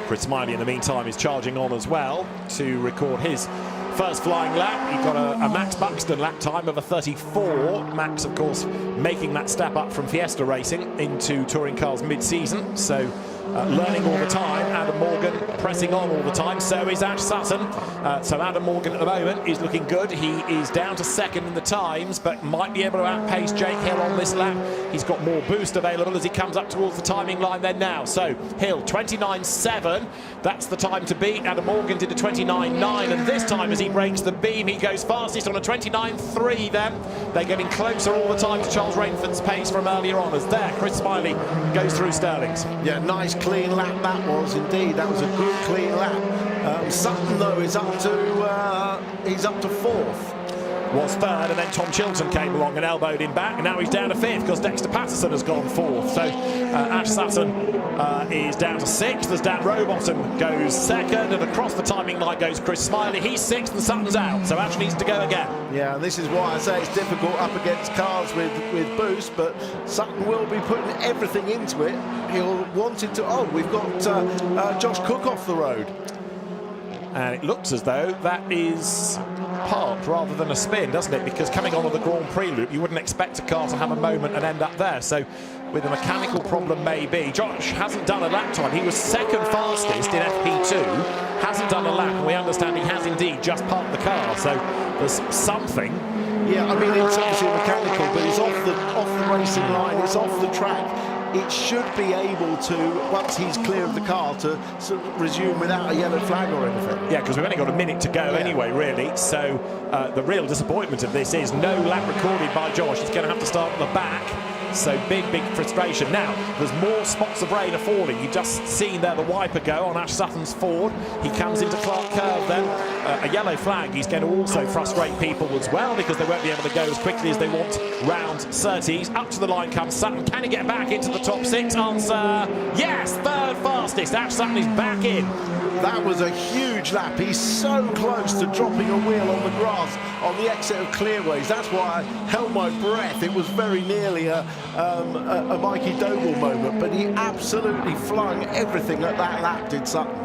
Chris Smiley, in the meantime, is charging on as well to record his first flying lap. He got a Max Buxton lap time of a 34. Max, of course, making that step up from Fiesta Racing into touring cars mid-season. So learning all the time. Adam Morgan pressing on all the time. So is Ash Sutton. So Adam Morgan at the moment is looking good. He is down to second in the times, but might be able to outpace Jake Hill on this lap. He's got more boost available as he comes up towards the timing line then now. So Hill, 29.7. That's the time to beat. Adam Morgan did a 29.9, and this time as he breaks the beam, he goes fastest on a 29.3 then. They're getting closer all the time to Charles Rainford's pace from earlier on, as there, Chris Smiley goes through Stirling's. Yeah, nice clean lap that was indeed. That was a good clean lap. Sutton though is up to he's up to 4th. Was 3rd, and then Tom Chilton came along and elbowed him back, and now he's down to 5th because Dexter Patterson has gone 4th. So Ash Sutton is down to 6th as Dan Rowbottom goes 2nd, and across the timing line goes Chris Smiley. He's 6th and Sutton's out, so Ash needs to go again. Yeah, this is why I say it's difficult up against cars with boost, but Sutton will be putting everything into it. He'll want it to... Oh, we've got Josh Cook off the road. And it looks as though that is parked rather than a spin, doesn't it? Because coming onto the Grand Prix loop, you wouldn't expect a car to have a moment and end up there. So with a mechanical problem, maybe. Josh hasn't done a lap time. He was 2nd fastest in FP2, hasn't done a lap, and we understand he has indeed just parked the car. So there's something. Yeah, I mean, it's obviously mechanical, but it's off the racing line, it's off the track. It should be able to, once he's clear of the car, to sort of resume without a yellow flag or anything. Yeah, because we've only got a minute to go anyway, really. So the real disappointment of this is no lap recorded by Josh. He's going to have to start at the back. So big frustration. Now, there's more spots of rain are falling. You've just seen there the wiper go on Ash Sutton's Ford. He comes into Clark Curve then. A yellow flag is going to also frustrate people as well because they won't be able to go as quickly as they want round 30s. Up to the line comes Sutton. Can he get back into the top 6? Answer, yes, 3rd fastest. Ash Sutton is back in. That was a huge lap. He's so close to dropping a wheel on the grass on the exit of Clearways. That's why I held my breath. It was very nearly a Mikey Doble moment, but he absolutely flung everything at that lap, did Sutton.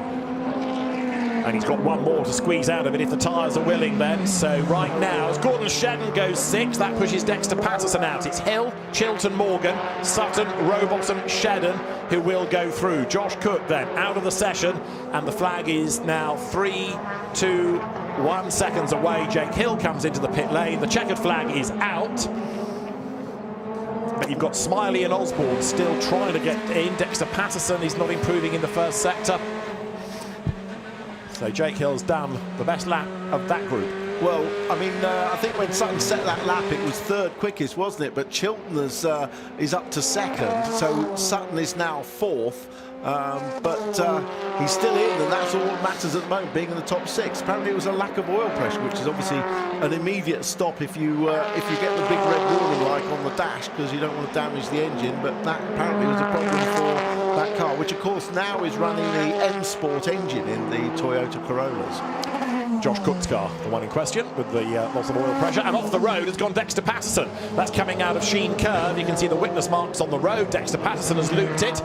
And he's got one more to squeeze out of it if the tyres are willing then. So right now, as Gordon Shedden goes 6th, that pushes Dexter Patterson out. It's Hill, Chilton, Morgan, Sutton, Rowbottom, Shedden, who will go through. Josh Cook then out of the session, and the flag is now 3, 2, 1 seconds away. Jake Hill comes into the pit lane. The checkered flag is out. But you've got Smiley and Osborne still trying to get in. Dexter Patterson is not improving in the first sector. So Jake Hill's done the best lap of that group. Well, I mean, I think when Sutton set that lap, it was 3rd quickest, wasn't it? But Chilton is up to 2nd, so Sutton is now 4th. But he's still in, and that's all that matters at the moment, being in the top 6. Apparently it was a lack of oil pressure, which is obviously an immediate stop if you get the big red warning light on the dash, because you don't want to damage the engine. But that apparently was a problem for that car, which of course now is running the M Sport engine in the Toyota Corollas. Josh Cook's car, the one in question, with the loss of oil pressure. And off the road has gone Dexter Patterson. That's coming out of Sheen Curve. You can see the witness marks on the road. Dexter Patterson has looped it.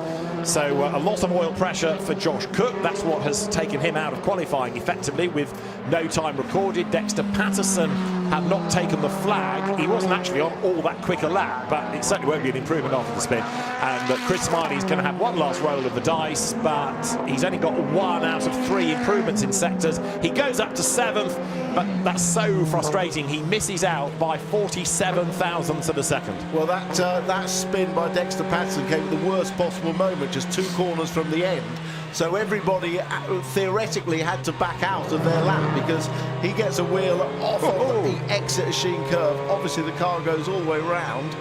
So a loss of oil pressure for Josh Cook. That's what has taken him out of qualifying effectively with no time recorded. Dexter Patterson had not taken the flag. He wasn't actually on all that quick a lap, but it certainly won't be an improvement after the spin. And Chris Smiley's going to have one last roll of the dice, but he's only got 1 out of 3 improvements in sectors. He goes up to 7th, but that's so frustrating. He misses out by 47 thousandths of a second. Well, that spin by Dexter Patterson came at the worst possible moment, just 2 corners from the end. So everybody theoretically had to back out of their lap because he gets a wheel off of the exit of Sheen Curve. Obviously, the car goes all the way round.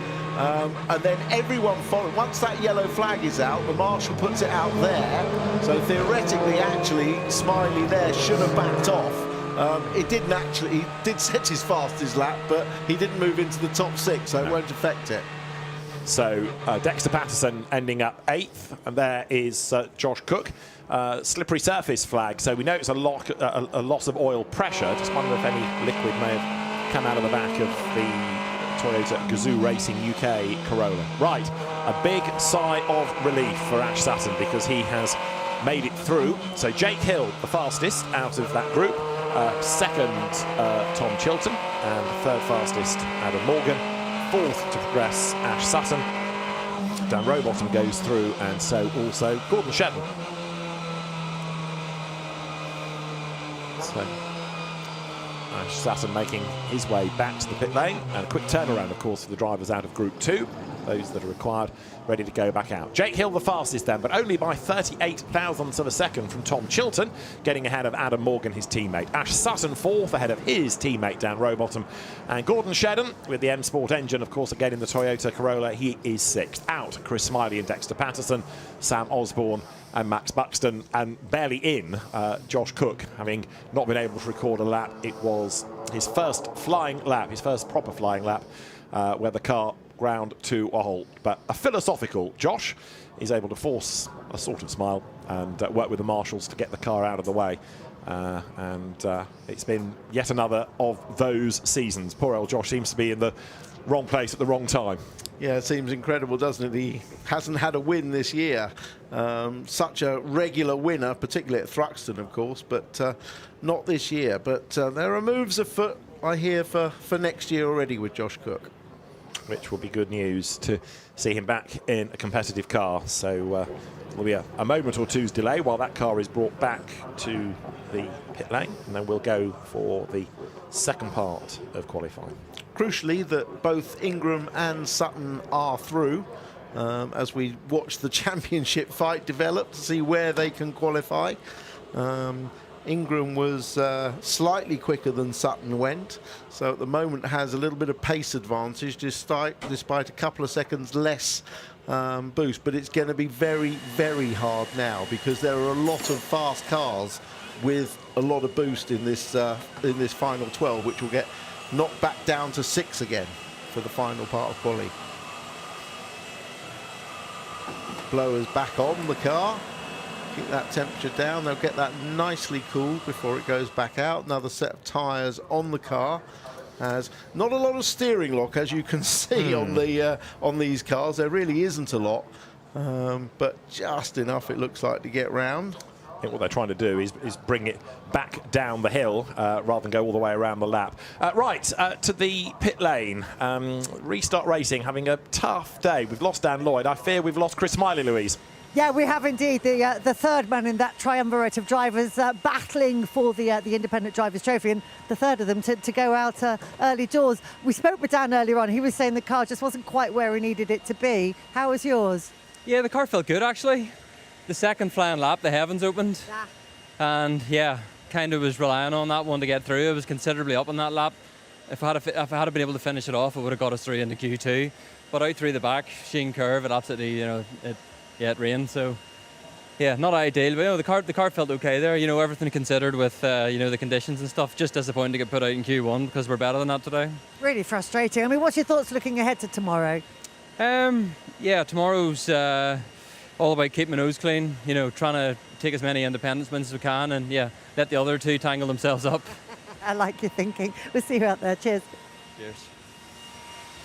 And then everyone follows. Once that yellow flag is out, the marshal puts it out there. So theoretically, actually, Smiley there should have backed off. It didn't actually. He did set his fastest lap, but he didn't move into the top 6, so it won't affect it. So Dexter Patterson ending up 8th, and there is Josh Cook. Slippery surface flag, so we know it's a loss of oil pressure. Just wonder if any liquid may have come out of the back of the Toyota Gazoo Racing UK Corolla. Right, a big sigh of relief for Ash Sutton because he has made it through. So Jake Hill, the fastest out of that group. Second, Tom Chilton, and third fastest, Adam Morgan. Fourth to progress, Ash Sutton. Dan Rowbottom goes through, and so also Gordon Shedden. So Ash Sutton making his way back to the pit lane, and a quick turnaround, of course, for the drivers out of Group 2, those that are required, ready to go back out. Jake Hill the fastest then, but only by 38 thousandths of a second from Tom Chilton, getting ahead of Adam Morgan, his teammate. Ash Sutton 4th, ahead of his teammate Dan Rowbottom. And Gordon Shedden, with the M Sport engine, of course, again in the Toyota Corolla, he is 6th. Out, Chris Smiley and Dexter Patterson, Sam Osborne and Max Buxton, and barely in, Josh Cook, having not been able to record a lap. It was his first flying lap, his first proper flying lap, where the car ground to a halt. But a philosophical Josh is able to force a sort of smile and work with the marshals to get the car out of the way. It's been yet another of those seasons. Poor old Josh seems to be in the wrong place at the wrong time. Yeah, it seems incredible, doesn't it? He hasn't had a win this year. Such a regular winner, particularly at Thruxton, of course, but not this year. But there are moves afoot, I hear, for next year already with Josh Cook. Which will be good news to see him back in a competitive car. So there'll be a moment or two's delay while that car is brought back to the pit lane, and then we'll go for the second part of qualifying. Crucially, that both Ingram and Sutton are through as we watch the championship fight develop to see where they can qualify. Ingram was slightly quicker than Sutton went, so at the moment has a little bit of pace advantage despite a couple of seconds less boost. But it's going to be very, very hard now because there are a lot of fast cars with a lot of boost in this final 12, which will get knocked back down to 6 again for the final part of quali. Blowers back on the car. Keep that temperature down. They'll get that nicely cooled before it goes back out. Another set of tyres on the car. Has not a lot of steering lock, as you can see on these cars. There really isn't a lot, but just enough, it looks like, to get round. I think what they're trying to do is bring it back down the hill rather than go all the way around the lap. To the pit lane. Restart Racing having a tough day. We've lost Dan Lloyd. I fear we've lost Chris Smiley, Louise. Yeah, we have indeed. The third man in that triumvirate of drivers battling for the Independent Drivers' Trophy, and the third of them to go out early doors. We spoke with Dan earlier on. He was saying the car just wasn't quite where he needed it to be. How was yours? Yeah, the car felt good, actually. The second flying lap, the heavens opened. Yeah. And, yeah, kind of was relying on that one to get through. It was considerably up on that lap. If I had been able to finish it off, it would have got us through into Q2. But out through the back, Sheen Curve, it absolutely, it rained, so yeah, not ideal. But the car felt okay there. Everything considered with the conditions and stuff. Just disappointing to get put out in Q1 because we're better than that today. Really frustrating. I mean, what's your thoughts looking ahead to tomorrow? Yeah, tomorrow's all about keeping my nose clean, you know, trying to take as many independence wins as we can, and yeah, let the other two tangle themselves up. I like your thinking. We'll see you out there. Cheers. Cheers.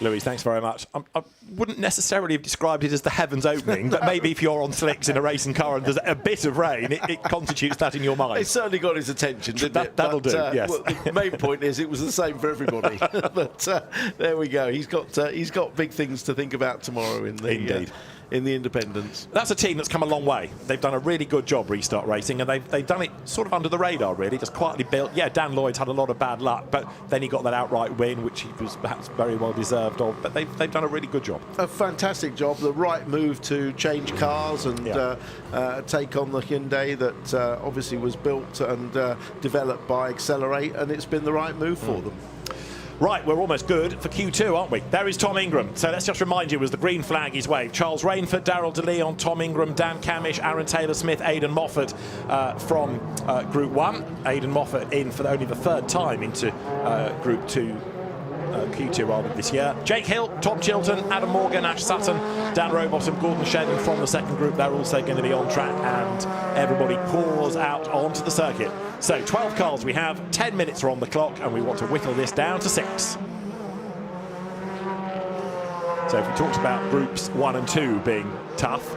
Louise, thanks very much. I wouldn't necessarily have described it as the heavens opening, but maybe if you're on slicks in a racing car and there's a bit of rain, it constitutes that in your mind. It certainly got his attention, didn't it? That'll do, yes. Well, the main point is it was the same for everybody. But there we go. He's got big things to think about tomorrow in the in the independents. That's a team that's come a long way. They've done a really good job restart racing, and they've done it sort of under the radar, really, just quietly built. Yeah, Dan Lloyd's had a lot of bad luck, but then he got that outright win, which he was perhaps very well deserved of. But they've done a really good job. A fantastic job. The right move to change cars and take on the Hyundai that obviously was built and developed by Accelerate, and it's been the right move for them. Right, we're almost good for Q2, aren't we? There is Tom Ingram. So let's just remind you, as the green flag is waved, Charles Rainford, Daryl De Leon, Tom Ingram, Dan Camish, Aaron Taylor-Smith, Aidan Moffat from Group 1. Aidan Moffat in for only the third time into Group 2. Q2 rather this year. Jake Hill, Tom Chilton, Adam Morgan, Ash Sutton, Dan Rowbottom, Gordon Shedden from the second group. They're also going to be on track, and everybody pours out onto the circuit. So 12 cars we have, 10 minutes are on the clock, and we want to whittle this down to 6. So if we talked about groups 1 and 2 being tough,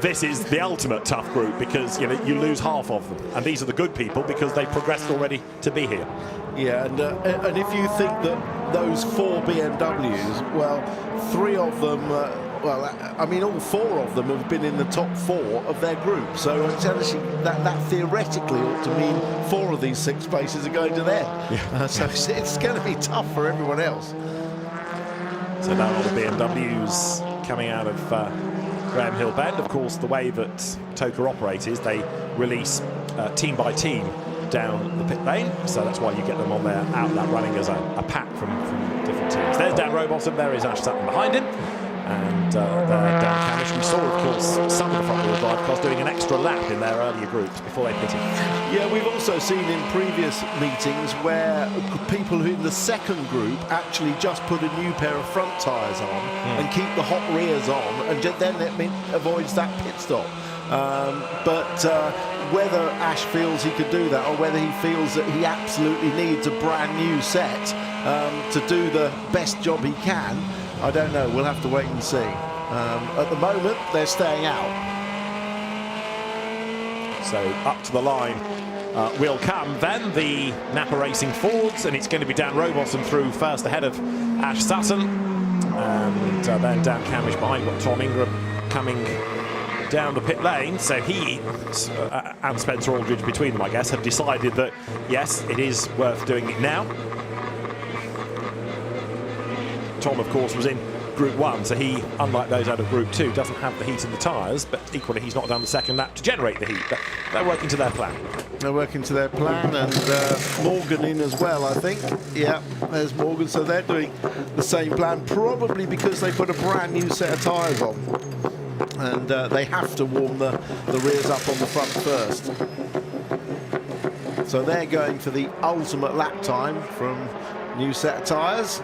this is the ultimate tough group, because you lose half of them, and these are the good people because they've progressed already to be here. Yeah, and if you think that those 4 BMWs, well, 3 of them, all 4 of them have been in the top 4 of their group. So it's actually that theoretically ought to mean 4 of these 6 places are going to them. Yeah. So it's going to be tough for everyone else. So now all the BMWs coming out of Graham Hill Bend. Of course, the way that TOCA operate is they release team by team down the pit lane, so that's why you get them on there out that running as a pack from different teams. There's Dan Rowbottom, there is Ash Sutton behind him, and there Dan Camish. We saw, of course, some of the front-wheel drive cars doing an extra lap in their earlier groups before they pitted. Yeah, we've also seen in previous meetings where people in the second group actually just put a new pair of front tyres on and keep the hot rears on, and then it avoids that pit stop. Whether Ash feels he could do that, or whether he feels that he absolutely needs a brand new set to do the best job he can, I don't know. We'll have to wait and see. At the moment, they're staying out. So up to the line will come then the Napa Racing Fords, and it's going to be Dan Rowbottom through first ahead of Ash Sutton, and then Dan Camish behind. Got Tom Ingram coming down the pit lane. So he and Spencer Aldridge between them, I guess, have decided that yes, it is worth doing it now. Tom, of course, was in Group 1, so he, unlike those out of Group 2, doesn't have the heat in the tyres, but equally he's not done the second lap to generate the heat. But they're working to their plan. They're working to their plan, and Morgan in as well, I think. Yeah, there's Morgan, so they're doing the same plan, probably because they put a brand new set of tyres on. And they have to warm the rears up on the front first. So they're going for the ultimate lap time from new set of tyres.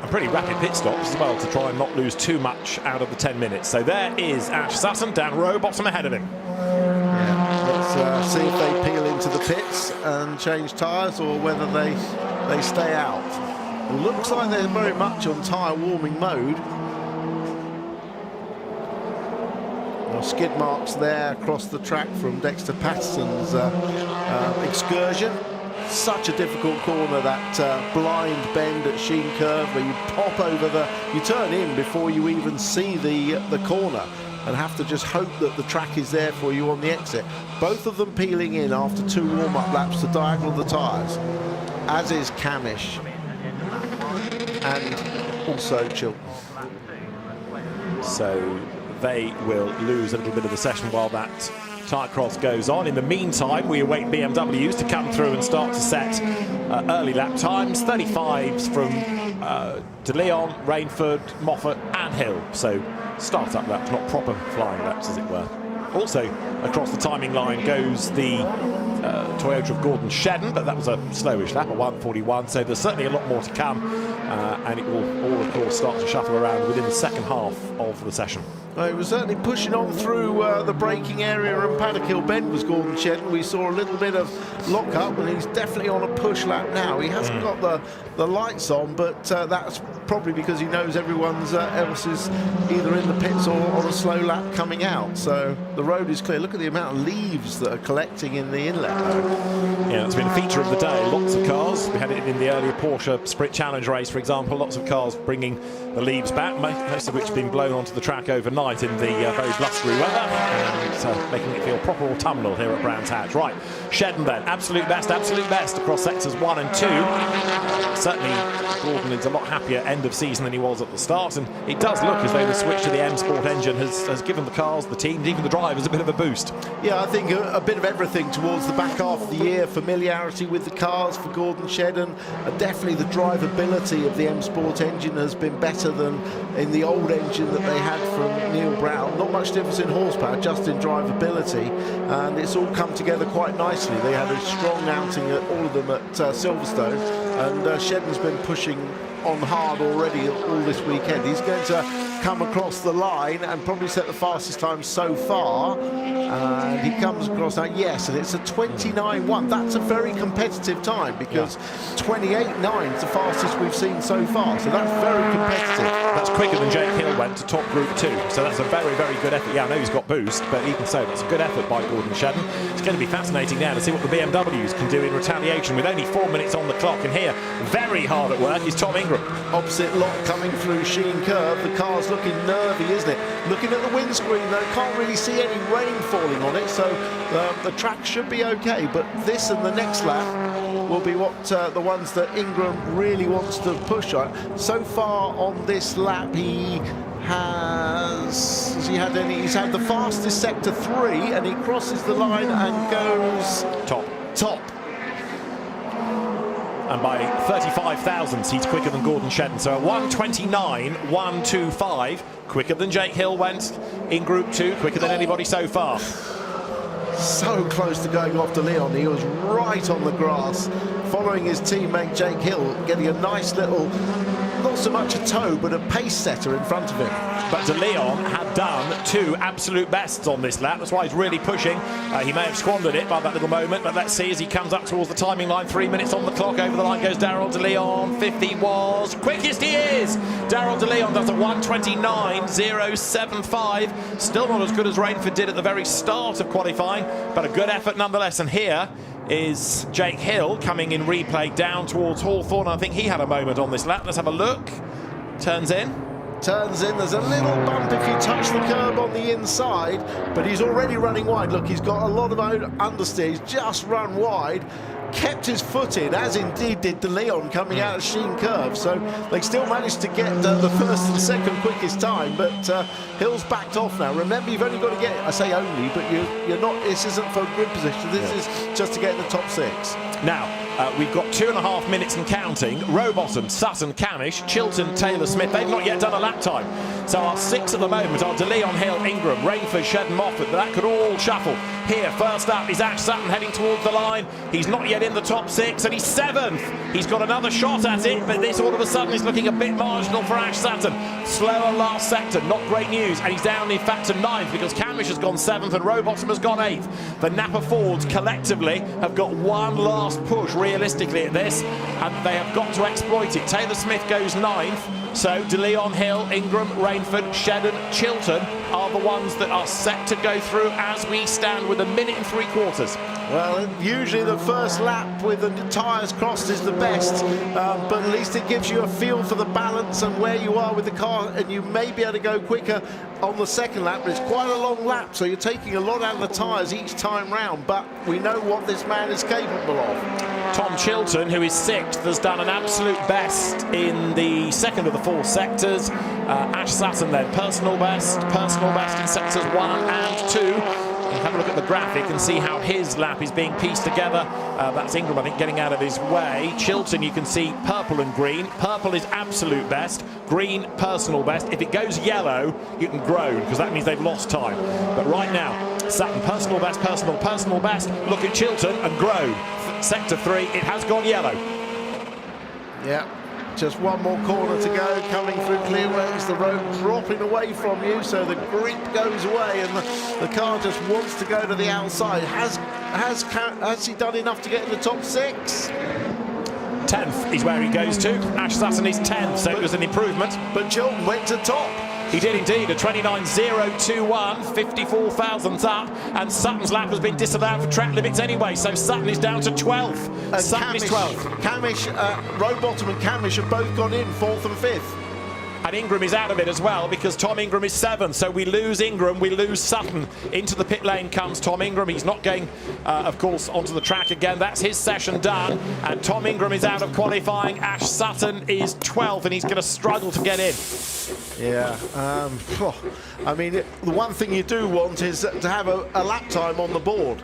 And pretty rapid pit stops as well to try and not lose too much out of the 10 minutes. So there is Ash Sutton, Dan Rowbottom ahead of him. Yeah, let's see if they peel into the pits and change tyres, or whether they stay out. It looks like they're very much on tyre warming mode. Well, skid marks there across the track from Dexter Patterson's excursion. Such a difficult corner, that blind bend at Sheen Curve, where you pop over you turn in before you even see the corner, and have to just hope that the track is there for you on the exit. Both of them peeling in after 2 warm-up laps to diagonal the tyres, as is Camish and also Chilton. So they will lose a little bit of the session while that tyre cross goes on. In the meantime, we await BMWs to come through and start to set early lap times. 35s from De Leon, Rainford, Moffat and Hill. So start-up laps, not proper flying laps, as it were. Also across the timing line goes the Toyota of Gordon Shedden, but that was a slowish lap, a 1:41, so there's certainly a lot more to come and it will all, of course, start to shuffle around within the second half of the session. Well, he was certainly pushing on through the braking area, and Paddock Hill Bend was Gordon Shedden. We saw a little bit of lock-up, and he's definitely on a push lap now. He hasn't got the lights on, but that's probably because he knows everyone else is either in the pits or on a slow lap coming out. So the road is clear. Look at the amount of leaves that are collecting in the inlet. Yeah, it's been a feature of the day. Lots of cars. We had it in the earlier Porsche Sprint Challenge race, for example. Lots of cars bringing the leaves back, most of which have been blown onto the track overnight in the very blustery weather, and making it feel proper autumnal here at Brands Hatch. Right, Shedden then, absolute best across sectors 1 and 2. Certainly Gordon is a lot happier end of season than he was at the start, and it does look as though the switch to the M Sport engine has given the cars, the teams, even the drivers a bit of a boost. Yeah, I think a bit of everything towards the back half of the year. Familiarity with the cars for Gordon Shedden. Definitely the drivability of the M Sport engine has been better than in the old engine that they had from Neil Brown. Not much difference in horsepower, just in drivability, and it's all come together quite nicely. They had a strong outing at all of them at Silverstone, and Shedden's been pushing on hard already all this weekend. He's going to come across the line and probably set the fastest time so far, and he comes across now, yes, and it's a 29.1. That's a very competitive time, because 28.9 is the fastest we've seen so far, so that's very competitive. That's quicker than Jake Hill went to top group 2, so that's a very, very good effort. Yeah, I know he's got boost, but even so, that's a good effort by Gordon Shedden. It's going to be fascinating now to see what the BMWs can do in retaliation with only 4 minutes on the clock, and here, very hard at work, is Tom Ingram. Opposite lot coming through Sheen Curve. The car's looking nervy, isn't it? Looking at the windscreen, though, can't really see any rain falling on it, so the track should be okay, but this and the next lap will be what the ones that Ingram really wants to push on. So far on this lap, he's had the fastest sector 3, and he crosses the line and goes top. And by 35 thousandths, he's quicker than Gordon Shedden. So a 1:29.125, quicker than Jake Hill went in Group 2, quicker than anybody so far. So close to going off to Leon. He was right on the grass, following his teammate Jake Hill, getting a nice little, not so much a toe, but a pace setter in front of him. But De Leon had done 2 absolute bests on this lap. That's why he's really pushing. He may have squandered it by that little moment, but let's see as he comes up towards the timing line. 3 minutes on the clock. Over the line goes Darryl De Leon. 50 was quickest he is. Darryl De Leon does a 1:29.075. Still not as good as Rainford did at the very start of qualifying, but a good effort nonetheless. And here is Jake Hill coming in replay down towards Hawthorne. I think he had a moment on this lap. Let's have a look. Turns in. There's a little bump if you touch the curb on the inside, but he's already running wide. Look, he's got a lot of understeer. He's just run wide, kept his foot in, as indeed did De Leon coming out of Sheen Curve. So they still managed to get the first and second quickest time, but Hill's backed off now. Remember, you've only got to get, I say only, but you're not, this isn't for grid position. This is just to get in the top 6. Now, we've got 2.5 minutes and counting. Rowbottom, Sutton, Camish, Chilton, Taylor, Smith. They've not yet done a lap time. So our 6 at the moment are De Leon, Hill, Ingram, Rainford, Shedden, Moffat. But that could all shuffle. Here, first up is Ash Sutton heading towards the line. He's not yet in the top 6, and he's 7th. He's got another shot at it, but this all of a sudden is looking a bit marginal for Ash Sutton. Slower last sector, not great news. And he's down in fact to 9th because Camish has gone 7th and Rowbottom has gone 8th. The Napa Fords collectively have got one last push realistically at this, and they have got to exploit it. Taylor Smith goes 9th. So De Leon, Hill, Ingram, Rainford, Shedden, Chilton are the ones that are set to go through as we stand with 1 minute and 3/4. Well, usually the first lap with the tyres crossed is the best, but at least it gives you a feel for the balance and where you are with the car, and you may be able to go quicker on the second lap, but it's quite a long lap, so you're taking a lot out of the tyres each time round, but we know what this man is capable of. Tom Chilton, who is 6th, has done an absolute best in the second of the 4 sectors. Ash Sutton then, personal best in sectors 1 and 2. Have a look at the graphic and see how his lap is being pieced together. That's Ingram, I think, getting out of his way. Chilton, you can see purple and green. Purple is absolute best, green personal best. If it goes yellow, you can groan, because that means they've lost time. But right now, Sutton, personal best, personal best. Look at Chilton and groan. Sector 3, it has gone yellow. Yeah. Just one more corner to go, coming through clearways, the road dropping away from you, so the grip goes away and the car just wants to go to the outside. Has he done enough to get in the top 6? 10th is where he goes to. Ash Sutton is 10th, so it was an improvement. But Chilton went to top. He did indeed, a 29.021, 54 thousandths up, and Sutton's lap has been disallowed for track limits anyway, so Sutton is down to 12th. And Sutton is 12th. Rowbottom and Camish have both gone in 4th and 5th. And Ingram is out of it as well, because Tom Ingram is 7th. So we lose Ingram, we lose Sutton. Into the pit lane comes Tom Ingram. He's not going, of course, onto the track again. That's his session done. And Tom Ingram is out of qualifying. Ash Sutton is 12th, and he's going to struggle to get in. Yeah, I mean, the one thing you do want is to have a lap time on the board,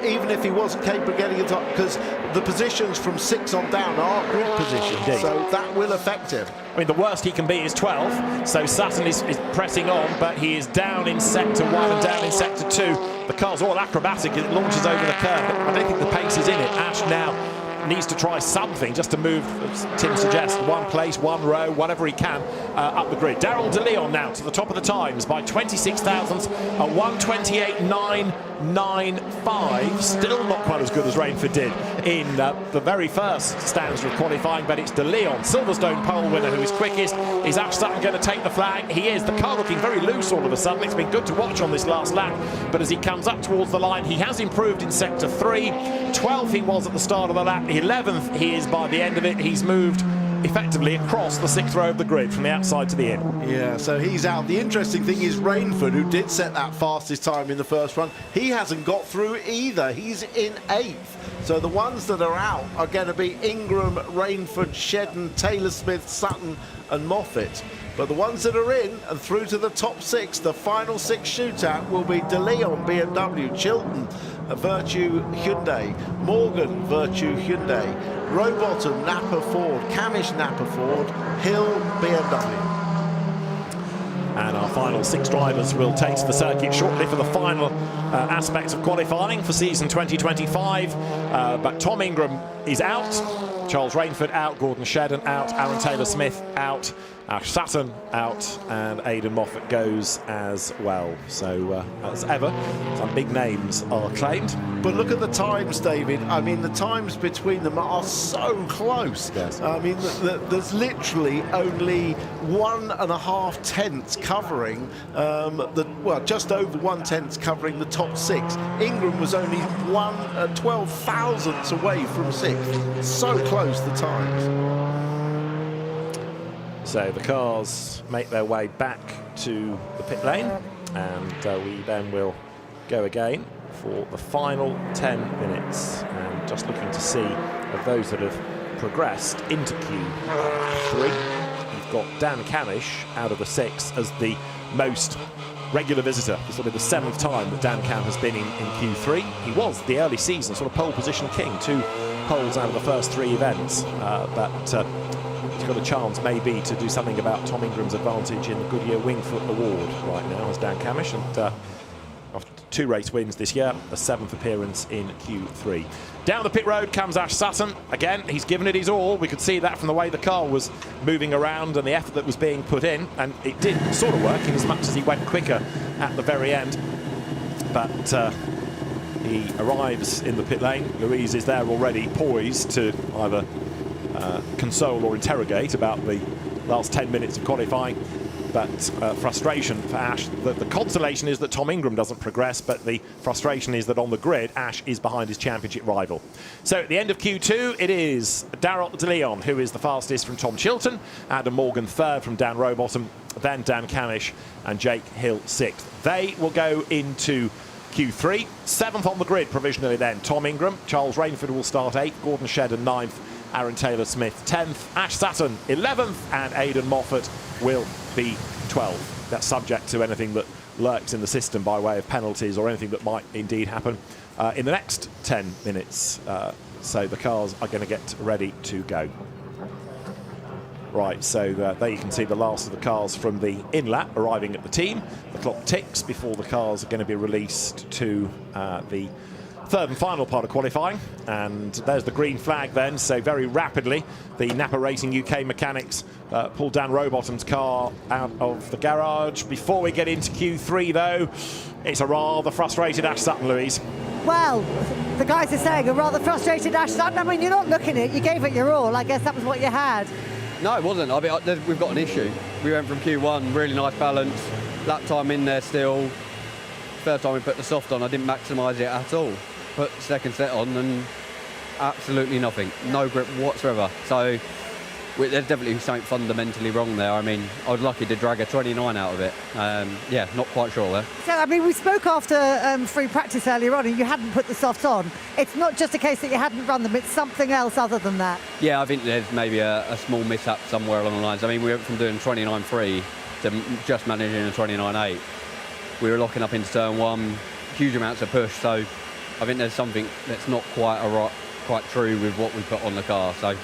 even if he wasn't capable of getting it up, because the positions from 6 on down are grid positions, Indeed. so that will affect him. I mean, the worst he can be is 12th, so Sutton is pressing on, but he is down in sector 1 and down in sector 2. The car's all acrobatic, it launches over the curve, but I don't think the pace is in it. Ash now needs to try something just to move, as Tim suggests, one place, one row, whatever he can up the grid. Daryl De Leon now to the top of the times by 26 thousandths, a 1:28.995. Still not quite as good as Rainford did in the very first stanza of qualifying, but it's De Leon, Silverstone pole winner, who is quickest. Is Ash Sutton going to take the flag? He is. The car looking very loose all of a sudden. It's been good to watch on this last lap, but as he comes up towards the line, he has improved in sector 3. 12th he was at the start of the lap. 11th he is by the end of it. He's moved effectively across the 6th row of the grid from the outside to the in. Yeah, so he's out. The interesting thing is Rainford, who did set that fastest time in the first run, he hasn't got through either. He's in 8th. So the ones that are out are going to be Ingram, Rainford, Shedden, Taylor Smith, Sutton and Moffat. But the ones that are in and through to the top 6, the final 6 shootout, will be De Leon, BMW, Chilton, Vertu, Hyundai, Morgan, Vertu, Hyundai, Rowbottom, Napa, Ford, Camish, Napa, Ford, Hill, BMW. And our final 6 drivers will take to the circuit shortly for the final aspects of qualifying for season 2025. But Tom Ingram is out, Charles Rainford out, Gordon Shedden out, Aaron Taylor-Smith out, Ash Sutton out, and Aidan Moffat goes as well. So, as ever, some big names are claimed. But look at the times, David. I mean, the times between them are so close. Yes. I mean, there's literally only 1.5 tenths covering just over 1 tenth covering the top 6. Ingram was only 12 thousandths away from 6th. So close, the times. So the cars make their way back to the pit lane, and we then will go again for the final 10 minutes. And just looking to see of those that have progressed into Q3, you've got Dan Camish out of the 6 as the most regular visitor. This will be the 7th time that Dan Cam has been in Q3. He was the early season sort of pole position king, 2 poles out of the first 3 events, but he's got a chance maybe to do something about Tom Ingram's advantage in the Goodyear Wingfoot Award right now as Dan Camish, and after 2 race wins this year, a 7th appearance in Q3. Down the pit road comes Ash Sutton. Again, he's given it his all. We could see that from the way the car was moving around and the effort that was being put in, and it did sort of work in as much as he went quicker at the very end. But he arrives in the pit lane. Louise is there already, poised to either console or interrogate about the last 10 minutes of qualifying. But frustration for Ash. The consolation is that Tom Ingram doesn't progress, but the frustration is that on the grid, Ash is behind his championship rival. So at the end of Q2, it is Daryl De Leon, who is the fastest from Tom Chilton, Adam Morgan 3rd from Dan Rowbottom, then Dan Camish and Jake Hill 6th. They will go into Q3. 7th on the grid provisionally then, Tom Ingram. Charles Rainford will start 8th, Gordon Shedden 9th, Aaron Taylor-Smith 10th, Ash Sutton 11th, and Aidan Moffat will be 12th. That's subject to anything that lurks in the system by way of penalties or anything that might indeed happen in the next 10 minutes. So the cars are going to get ready to go. Right, so there you can see the last of the cars from the in-lap arriving at the team. The clock ticks before the cars are going to be released to the third and final part of qualifying, and there's the green flag then. So very rapidly the Napa Racing UK mechanics pulled Dan Rowbottom's car out of the garage. Before we get into Q3 though, it's a rather frustrated Ash Sutton, Louise. Well, the guys are saying a rather frustrated Ash Sutton. I mean, you're not looking at it, you gave it your all. I guess that was what you had. No, it wasn't. I mean, we've got an issue. We went from Q1, really nice balance, lap time in there still. First time we put the soft on, I didn't maximise it at all. Put the second set on and absolutely nothing. No grip whatsoever. So there's definitely something fundamentally wrong there. I mean, I was lucky to drag a 29 out of it. Yeah, not quite sure there. So, I mean, we spoke after free practice earlier on and you hadn't put the softs on. It's not just a case that you hadn't run them, it's something else other than that. Yeah, I think there's maybe a small mishap somewhere along the lines. I mean, we went from doing 29.3 to just managing a 29.8. We were locking up into turn one, huge amounts of push, so I think there's something that's not quite true with what we put on the car, so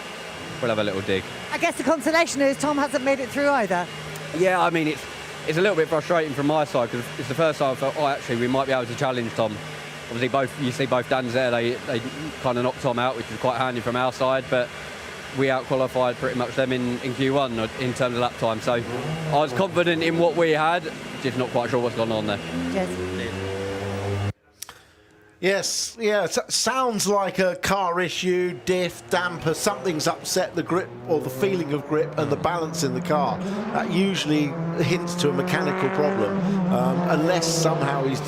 we'll have a little dig. I guess the consolation is Tom hasn't made it through either. Yeah, I mean, it's a little bit frustrating from my side because it's the first time I thought, oh, actually, we might be able to challenge Tom. Obviously, you see both Dans there, they kind of knocked Tom out, which was quite handy from our side, but we out-qualified pretty much them in Q1 in terms of lap time. So I was confident in what we had, just not quite sure what's gone on there. Yes, yeah, sounds like a car issue, diff, damper, something's upset the grip or the feeling of grip and the balance in the car. That usually hints to a mechanical problem, unless somehow he's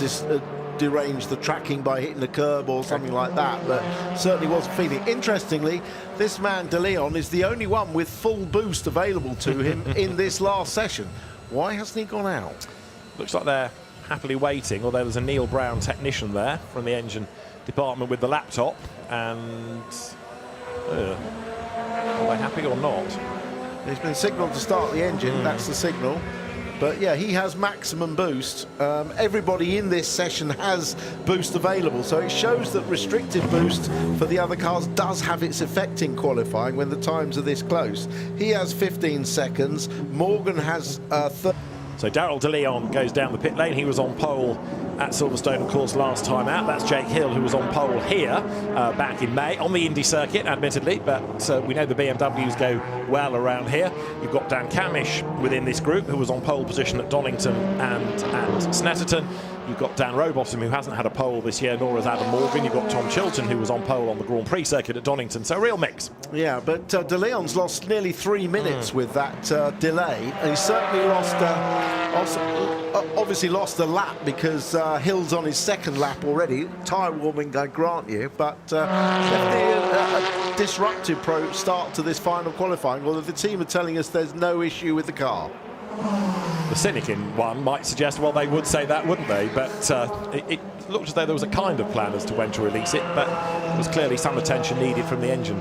deranged the tracking by hitting the curb or something like that, but certainly wasn't feeling. Interestingly, this man De Leon is the only one with full boost available to him in this last session. Why hasn't he gone out? Looks like they're happily waiting, although there's a Neil Brown technician there from the engine department with the laptop, and are they happy or not? He's been signalled to start the engine, that's the signal. But yeah, he has maximum boost. Everybody in this session has boost available, so it shows that restricted boost for the other cars does have its effect in qualifying when the times are this close. He has 15 seconds, Morgan has 30. So Daryl De Leon goes down the pit lane. He was on pole at Silverstone, of course, last time out. That's Jake Hill, who was on pole here back in May on the Indy circuit, admittedly, but we know the BMWs go well around here. You've got Dan Camish within this group, who was on pole position at Donington and Snetterton. You've got Dan Rowbottom, who hasn't had a pole this year, nor has Adam Morgan. You've got Tom Chilton, who was on pole on the Grand Prix circuit at Donington. So a real mix. Yeah, but De Leon's lost nearly 3 minutes with that delay. And he certainly lost, obviously lost a lap because Hill's on his second lap already. Tyre warming, I grant you, but definitely a disruptive start to this final qualifying, although the team are telling us there's no issue with the car. The cynic in one might suggest, well, they would say that, wouldn't they? But it looked as though there was a kind of plan as to when to release it, but there was clearly some attention needed from the engine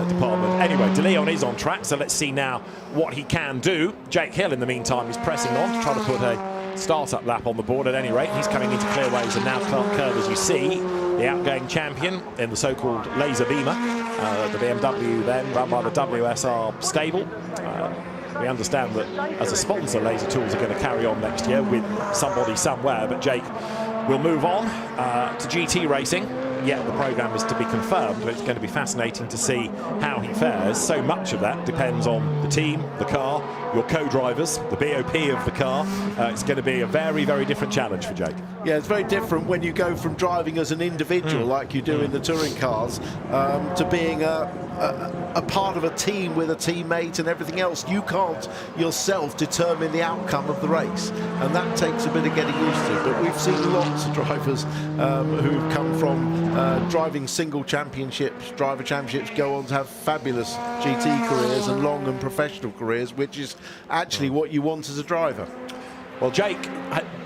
department. Anyway, De Leon is on track, so let's see now what he can do. Jake Hill, in the meantime, is pressing on to try to put a start-up lap on the board at any rate. He's coming into clearways and now Clark Curve, as you see, the outgoing champion in the so-called Laser Beamer. The BMW then, run by the WSR stable. We understand that as a sponsor, Laser Tools are going to carry on next year with somebody somewhere, but Jake will move on to GT racing. Yeah, the programme is to be confirmed, but it's going to be fascinating to see how he fares. So much of that depends on the team, the car, your co-drivers, the BOP of the car. It's going to be a very, very different challenge for Jake. Yeah, it's very different when you go from driving as an individual like you do in the touring cars to being a part of a team with a teammate and everything else. You can't yourself determine the outcome of the race, and that takes a bit of getting used to. But we've seen lots of drivers who've come from driving single championships, driver championships, go on to have fabulous GT careers and long and professional careers, which is actually what you want as a driver. Well, Jake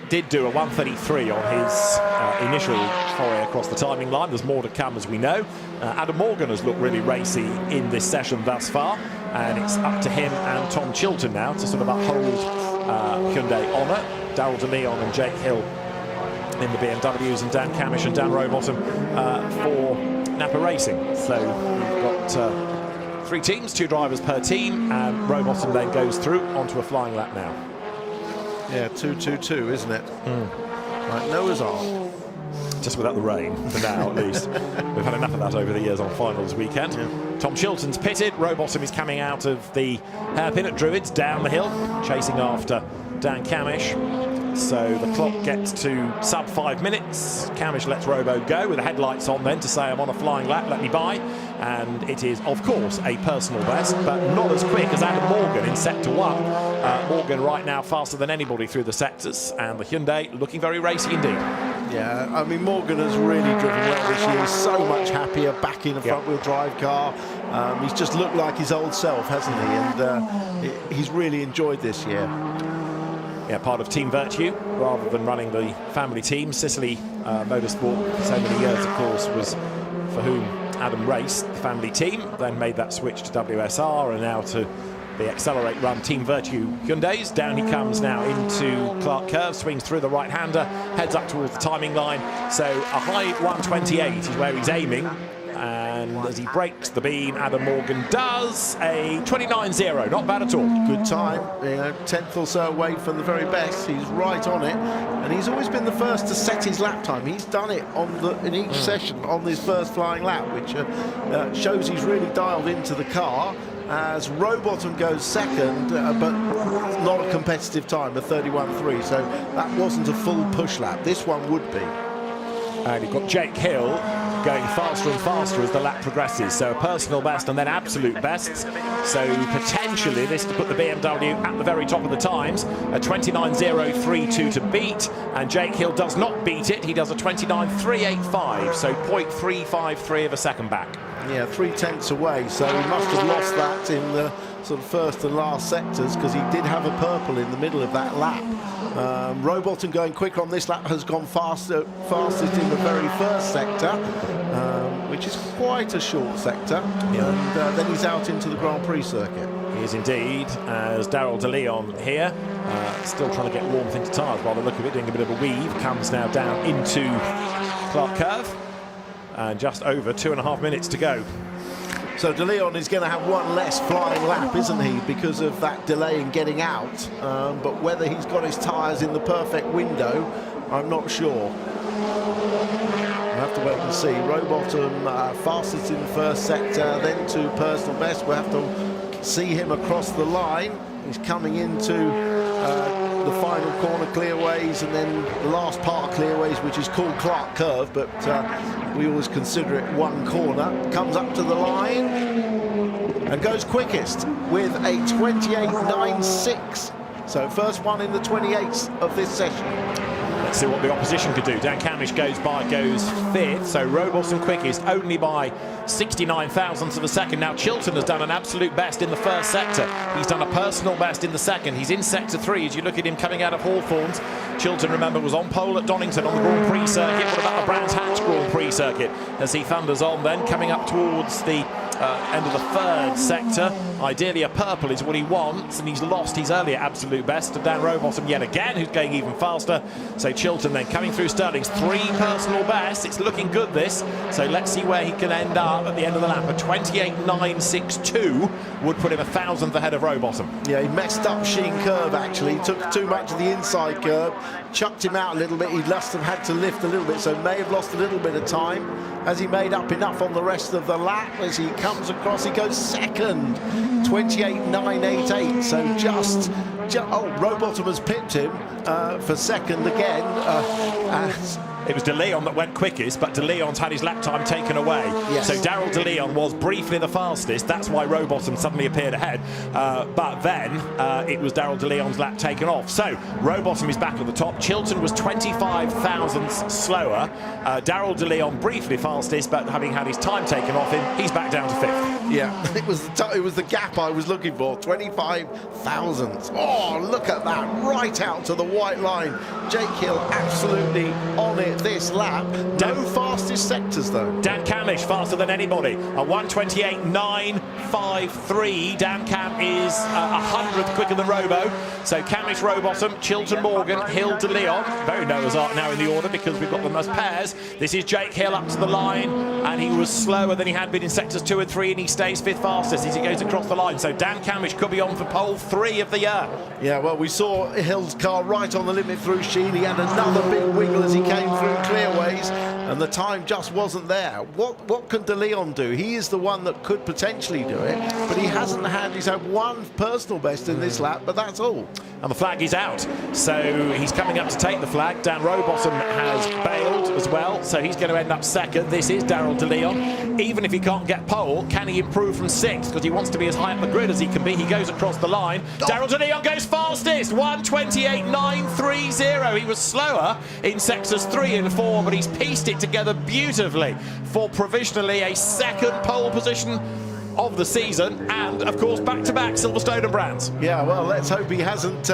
did do a 1:33 on his initial foray across the timing line. There's more to come, as we know. Adam Morgan has looked really racy in this session thus far, and it's up to him and Tom Chilton now to sort of uphold Hyundai honour. Daryl De Leon and Jake Hill in the BMWs, and Dan Camish and Dan Rowbottom for Napa Racing. So we've got 3 teams, 2 drivers per team, and Rowbottom then goes through onto a flying lap now. Yeah, 2-2-2, isn't it? Like Noah's Ark. Just without the rain, for now at least. We've had enough of that over the years on finals weekend. Tom Chilton's pitted. Rowbottom is coming out of the hairpin at Druids, down the hill, chasing after Dan Camish. So the clock gets to sub 5 minutes. Camish lets Robo go with the headlights on then to say, I'm on a flying lap, let me by. And it is, of course, a personal best, but not as quick as Adam Morgan in sector 1. Morgan right now faster than anybody through the sectors, and the Hyundai looking very racy indeed. Yeah, I mean, Morgan has really driven well this year. He's so much happier back in a front-wheel drive car. He's just looked like his old self, hasn't he? And he's really enjoyed this year. Yeah, part of Team Vertu rather than running the family team. Sicily Motorsport for so many years, of course, was for whom Adam raced the family team, then made that switch to WSR and now to the Accelerate Run Team Vertu Hyundais. Down he comes now into Clark Curve, swings through the right-hander, heads up towards the timing line. So a high 128 is where he's aiming. And as he breaks the beam, Adam Morgan does a 29.0, not bad at all. Good time, 10th or so away from the very best. He's right on it, and he's always been the first to set his lap time. He's done it in each session on this first flying lap, which shows he's really dialed into the car. As Rowbottom goes second, but not a competitive time, a 31.3, so that wasn't a full push lap. This one would be. And you've got Jake Hill going faster and faster as the lap progresses. So a personal best and then absolute bests. So potentially this to put the BMW at the very top of the times. A 29.032 to beat. And Jake Hill does not beat it. He does a 29.385. So 0.353 of a second back. Yeah, 3/10 away. So he must have lost that in the sort of first and last sectors, because he did have a purple in the middle of that lap. Rowbottom going quicker on this lap has gone fastest in the very first sector, which is quite a short sector. And then he's out into the Grand Prix circuit. He is indeed, as Daryl De Leon here, still trying to get warmth into tyres by the look of it, doing a bit of a weave, comes now down into Clark Curve, and just over 2.5 minutes to go. So De Leon is going to have one less flying lap, isn't he, because of that delay in getting out. But whether he's got his tyres in the perfect window, I'm not sure. We'll have to wait and see. Rowbottom fastest in the first sector, then to personal best. We'll have to see him across the line. He's coming into the final corner clearways, and then the last part of clearways, which is called Clark Curve, but we always consider it one corner. Comes up to the line and goes quickest with a 28.96. So first one in the 28s of this session. Let's see what the opposition could do. Dan Camish goes 5th, so Rowbottom quickest only by 69 thousandths of a second. Now Chilton has done an absolute best in the first sector. He's done a personal best in the second. He's in sector 3 as you look at him coming out of Hawthorns. Chilton, remember, was on pole at Donington on the Grand Prix circuit. What about the Brands Hatch Grand Prix circuit? As he thunders on then, coming up towards the end of the third sector. Ideally a purple is what he wants, and he's lost his earlier absolute best to Dan Rowbottom yet again, who's going even faster. So Chilton then coming through Stirling's 3 personal bests. It's looking good, this. So let's see where he can end up at the end of the lap. A 28.962 would put him 1,000th ahead of Rowbottom. Yeah, he messed up Sheen Curve, actually. He took too much of the inside curve, chucked him out a little bit. He must have had to lift a little bit, so may have lost a little bit of time. Has he made up enough on the rest of the lap? As he comes across, he goes second, 28.988. So just Rowbottom has pipped him for second again. It was De Leon that went quickest, but De Leon's had his lap time taken away. Yes. So Daryl De Leon was briefly the fastest. That's why Rowbottom suddenly appeared ahead. But then it was Daryl De Leon's lap taken off. So Rowbottom is back at the top. Chilton was 25 thousandths slower. Daryl De Leon briefly fastest, but having had his time taken off him, he's back down to 5th. Yeah, it was the gap I was looking for, 25 thousandths. Oh, look at that, right out to the white line. Jake Hill absolutely on it this lap. No fastest sectors though. Dan Camish faster than anybody. A 128.953. Dan Cam is 100th quicker than Robo. So Camish, Rowbottom, Chilton, Morgan, Hill, De Leon. Very Noah's Ark now in the order because we've got them as pairs. This is Jake Hill up to the line, and he was slower than he had been in sectors 2 and 3, and he stays 5th fastest as he goes across the line. So Dan Camish could be on for pole 3 of the year. Yeah, well, we saw Hill's car right on the limit through Sheen. He had another big wiggle as he came through clearways, and the time just wasn't there. What can De Leon do? He is the one that could potentially do it, but he hasn't had. He's had one personal best in this lap, but that's all. And the flag is out, so he's coming up to take the flag. Dan Rowbottom has bailed as well, so he's going to end up second. This is Daryl De Leon. Even if he can't get pole, can he improve from sixth? Because he wants to be as high up the grid as he can be. He goes across the line. Daryl De Leon goes fastest, 1:28.930. He was slower in sectors 3 and 4, but he's pieced it together beautifully for provisionally a second pole position of the season, and of course back-to-back Silverstone and Brands. Yeah, well, let's hope he hasn't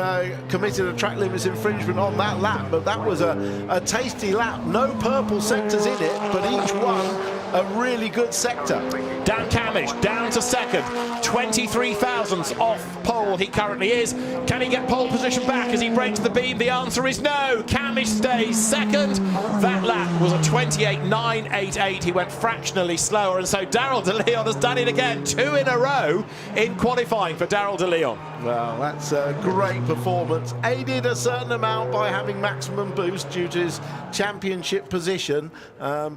committed a track limits infringement on that lap, but that was a tasty lap. No purple sectors in it, but each one a really good sector. Dan Camish down to second, 23 thousandths off pole he currently is. Can he get pole position back as he breaks the beam? The answer is no. Camish stays second. That lap was a 28.988. He went fractionally slower, and so Daryl De Leon has done it again. 2 in a row in qualifying for Daryl De Leon. Well, that's a great performance. Aided a certain amount by having maximum boost due to his championship position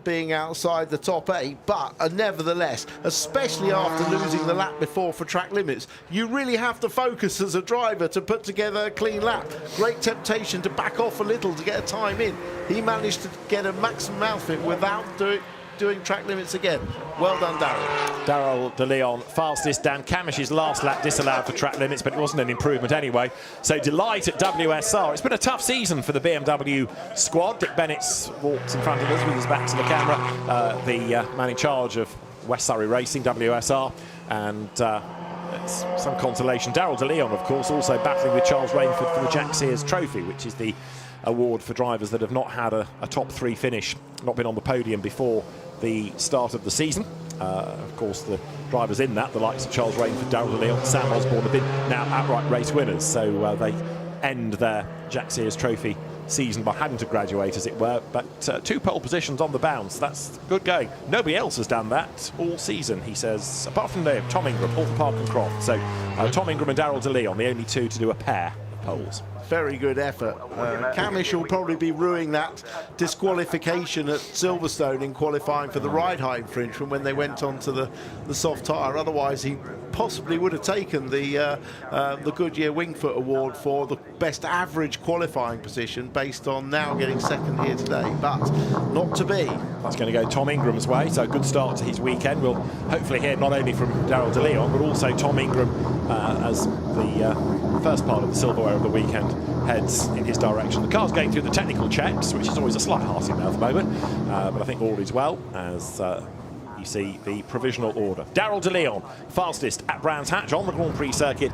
being outside the top 8, but nevertheless, especially after losing the lap before for track limits, you really have to focus as a driver to put together a clean lap. Great temptation to back off a little to get a time in. He managed to get a maximum outfit without doing track limits again. Well done, Daryl. Daryl De Leon fastest. Dan Camish's last lap disallowed for track limits, but it wasn't an improvement anyway. So delight at WSR. It's been a tough season for the BMW squad. Dick Bennett's walked in front of us with his back to the camera, the man in charge of West Surrey Racing, WSR, and it's some consolation. Daryl De Leon, of course, also battling with Charles Rainford for the Jack Sears Trophy, which is the award for drivers that have not had a top 3 finish, not been on the podium before the start of the season. Of course, the drivers in that, the likes of Charles Rainford, Daryl De Leon, Sam Osborne, have been now outright race winners, so they end their Jack Sears Trophy season by having to graduate, as it were. But 2 pole positions on the bounce, that's good going. Nobody else has done that all season, he says, apart from Tom Ingram, Paul Park and Croft. So Tom Ingram and Daryl De Leon, the only 2 to do a pair of poles. Very good effort. Camish will probably be ruining that disqualification at Silverstone in qualifying for the ride height infringement when they went onto the soft tyre. Otherwise, he possibly would have taken the Goodyear Wingfoot Award for the best average qualifying position based on now getting second here today, but not to be. That's going to go Tom Ingram's way, so a good start to his weekend. We'll hopefully hear not only from Daryl De Leon, but also Tom Ingram as the first part of the silverware of the weekend heads in his direction. The car's going through the technical checks, which is always a slight hearty mouth moment, but I think all is well as you see the provisional order. Daryl De Leon, fastest at Brands Hatch on the Grand Prix circuit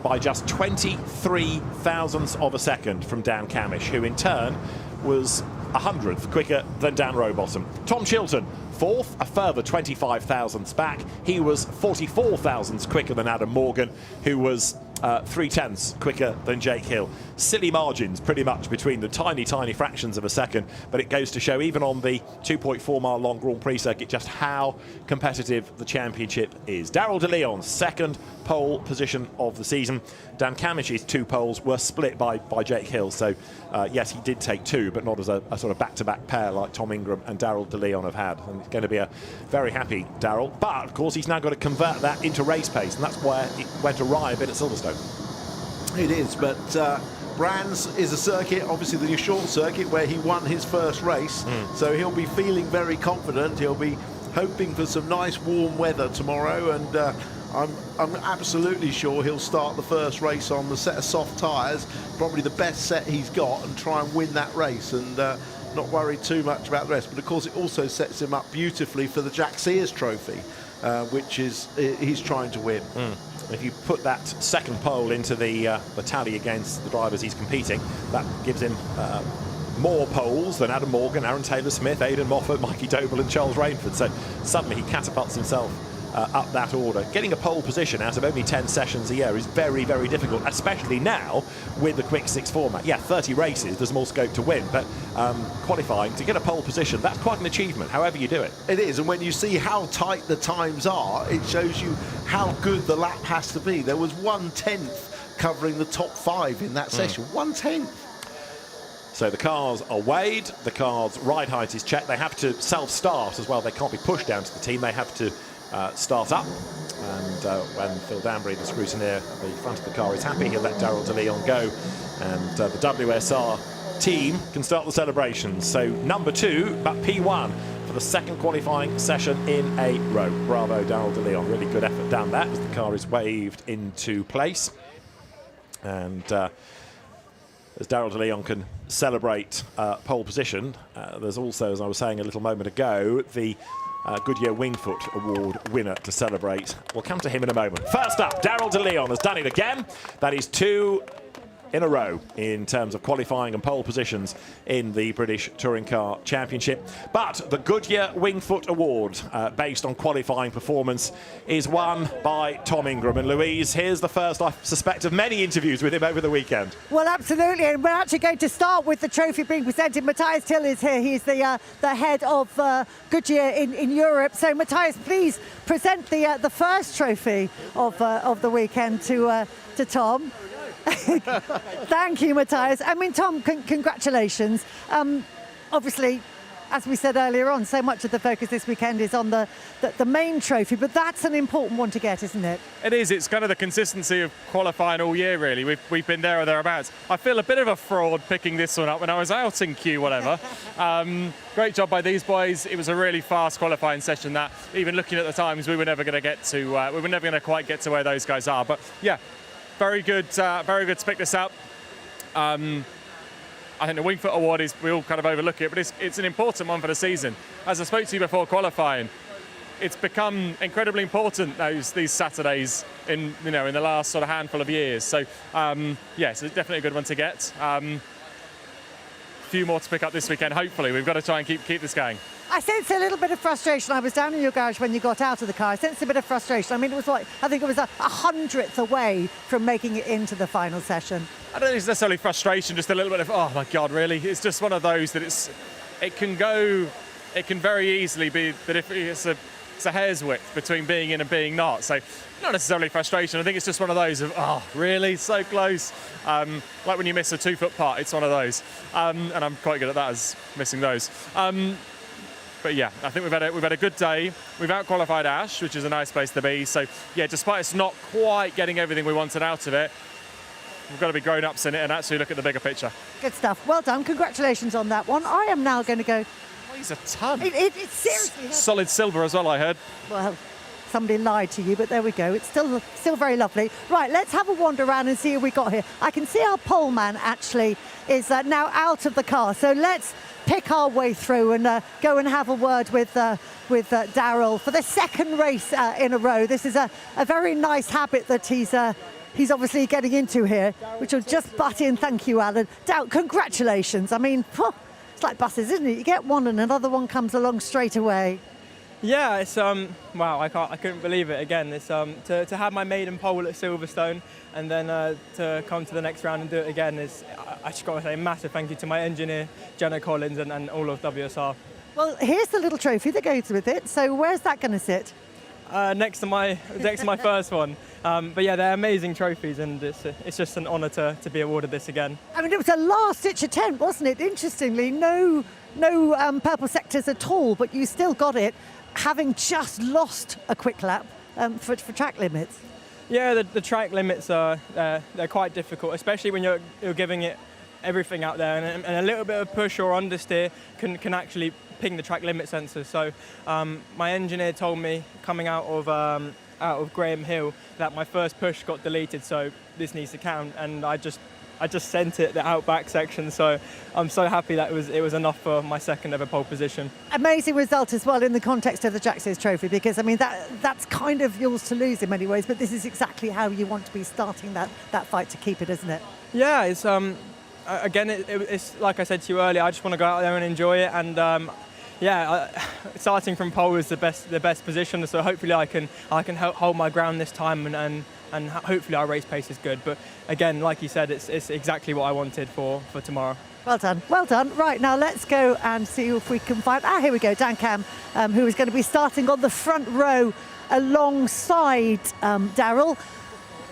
by just 23 thousandths of a second from Dan Camish, who in turn was 100th quicker than Dan Rowbottom. Tom Chilton, 4th, a further 25 thousandths back. He was 44 thousandths quicker than Adam Morgan, who was 3/10ths quicker than Jake Hill. Silly margins pretty much between the tiny fractions of a second, but it goes to show even on the 2.4 mile long Grand Prix circuit just how competitive the championship is. Daryl De Leon, second pole position of the season. Dan Camish's 2 poles were split by Jake Hill, so yes, he did take 2, but not as a sort of back-to-back pair like Tom Ingram and Daryl De Leon have had. And it's going to be a very happy Daryl, but of course he's now got to convert that into race pace, and that's where it went awry a bit at Silverstone. It is, but Brands is a circuit, obviously the short circuit, where he won his first race, so he'll be feeling very confident. He'll be hoping for some nice warm weather tomorrow, and I'm absolutely sure he'll start the first race on the set of soft tyres, probably the best set he's got, and try and win that race and not worry too much about the rest. But of course it also sets him up beautifully for the Jack Sears Trophy, which is he's trying to win. If you put that second pole into the tally against the drivers he's competing, that gives him more poles than Adam Morgan, Aaron Taylor-Smith, Aidan Moffat, Mikey Doble and Charles Rainford. So suddenly he catapults himself up that order. Getting a pole position out of only 10 sessions a year is very difficult, especially now with the quick 6 format. Yeah, 30 races, there's more scope to win, but qualifying, to get a pole position, that's quite an achievement, however you do it. It is, and when you see how tight the times are, it shows you how good the lap has to be. There was 1/10 covering the top 5 in that session. 1/10. So the cars are weighed, the car's ride height is checked. They have to self-start as well. They can't be pushed down to the team. They have to start up. And when Phil Danbury, the scrutineer at the front of the car, is happy, he'll let Daryl de Leon go. And the WSR team can start the celebrations. So number 2, but P1 for the second qualifying session in a row. Bravo, Daryl de Leon. Really good effort down that as the car is waved into place. And as Daryl de Leon can celebrate pole position, there's also, as I was saying a little moment ago, the Goodyear Wingfoot Award winner to celebrate. We'll come to him in a moment. First up, Daryl de Leon has done it again. That is 2 in a row in terms of qualifying and pole positions in the British Touring Car Championship. But the Goodyear Wingfoot Award, based on qualifying performance, is won by Tom Ingram. And Louise, here's the first, I suspect, of many interviews with him over the weekend. Well, absolutely, and we're actually going to start with the trophy being presented. Matthias Till is here. He's the head of Goodyear in Europe. So, Matthias, please present the first trophy of the weekend to Tom. Thank you, Matthias. I mean, Tom, congratulations. Obviously, as we said earlier on, so much of the focus this weekend is on the main trophy, but that's an important one to get, isn't it? It is. It's kind of the consistency of qualifying all year, really. We've been there or thereabouts. I feel a bit of a fraud picking this one up when I was out in Q, whatever. Great job by these boys. It was a really fast qualifying session that, even looking at the times, we were never going to get to. We were never going to quite get to where those guys are. But yeah. Very good to pick this up. I think the Wingfoot Award is, we all kind of overlook it, but it's an important one for the season. As I spoke to you before qualifying, it's become incredibly important these Saturdays in the last sort of handful of years. So yes, it's definitely a good one to get. A few more to pick up this weekend. Hopefully, we've got to try and keep this going. I sensed a little bit of frustration. I was down in your garage when you got out of the car. I sensed a bit of frustration. I mean, it was like, I think it was a 100th away from making it into the final session. I don't think it's necessarily frustration, just a little bit of, oh my God, really? It's just one of those that it can very easily be that if it's a hair's width between being in and being not. So not necessarily frustration. I think it's just one of those of, oh, really? So close. Like when you miss a 2-foot putt, it's one of those. And I'm quite good at that, as missing those. But yeah, I think we've had a good day. We've out-qualified Ash, which is a nice place to be. So yeah, despite us not quite getting everything we wanted out of it, we've got to be grown-ups in it and actually look at the bigger picture. Good stuff. Well done. Congratulations on that one. I am now going to go... Weighs a ton. It's seriously heavy. Solid silver as well, I heard. Well, somebody lied to you, but there we go. It's still very lovely. Right, let's have a wander around and see who we got here. I can see our pole man actually is now out of the car. So let's pick our way through and go and have a word with Daryl for the second race in a row. This is a very nice habit that he's obviously getting into here, which will just butt in. Thank you, Alan. Daryl, congratulations. I mean, it's like buses, isn't it? You get one and another one comes along straight away. Yeah, it's wow, I couldn't believe it again. It's to have my maiden pole at Silverstone and then to come to the next round and do it again is, I just got to say a massive thank you to my engineer Jenna Collins and all of WSR. Well, here's the little trophy that goes with it. So where's that going to sit? Next to my first one. But yeah, they're amazing trophies, and it's just an honour to be awarded this again. I mean, it was a last-ditch attempt, wasn't it? Interestingly, no purple sectors at all, but you still got it, having just lost a quick lap for track limits. Yeah, the track limits are they're quite difficult, especially when you're giving it everything out there, and a little bit of push or understeer can actually ping the track limit sensors. So my engineer told me coming out of Graham Hill that my first push got deleted, so this needs to count, and I just sent it the outback section, so I'm so happy that it was enough for my second ever pole position. Amazing result as well in the context of the Jack Sears Trophy, because I mean that's kind of yours to lose in many ways, but this is exactly how you want to be starting that fight to keep it, isn't it? Yeah, it's again it's like I said to you earlier, I just want to go out there and enjoy it, and starting from pole is the best position, so hopefully I can hold my ground this time, and hopefully our race pace is good. But again, like you said, it's exactly what I wanted for tomorrow. Well done, well done. Right, now let's go and see if we can find... here we go, Dan Cam, who is going to be starting on the front row alongside Daryl.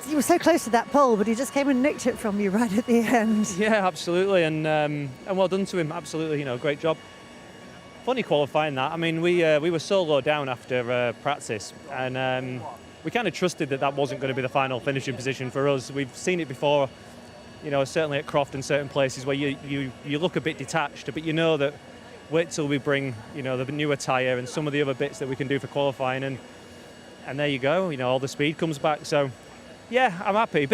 you were so close to that pole, but he just came and nicked it from you right at the end. Yeah, absolutely, and well done to him. Absolutely, great job. Funny qualifying that. I mean, we were so low down after practice, and we kind of trusted that wasn't going to be the final finishing position for us. We've seen it before, certainly at Croft and certain places where you look a bit detached, but you know that wait till we bring the newer tyre and some of the other bits that we can do for qualifying, and there you go. All the speed comes back. So yeah, I'm happy.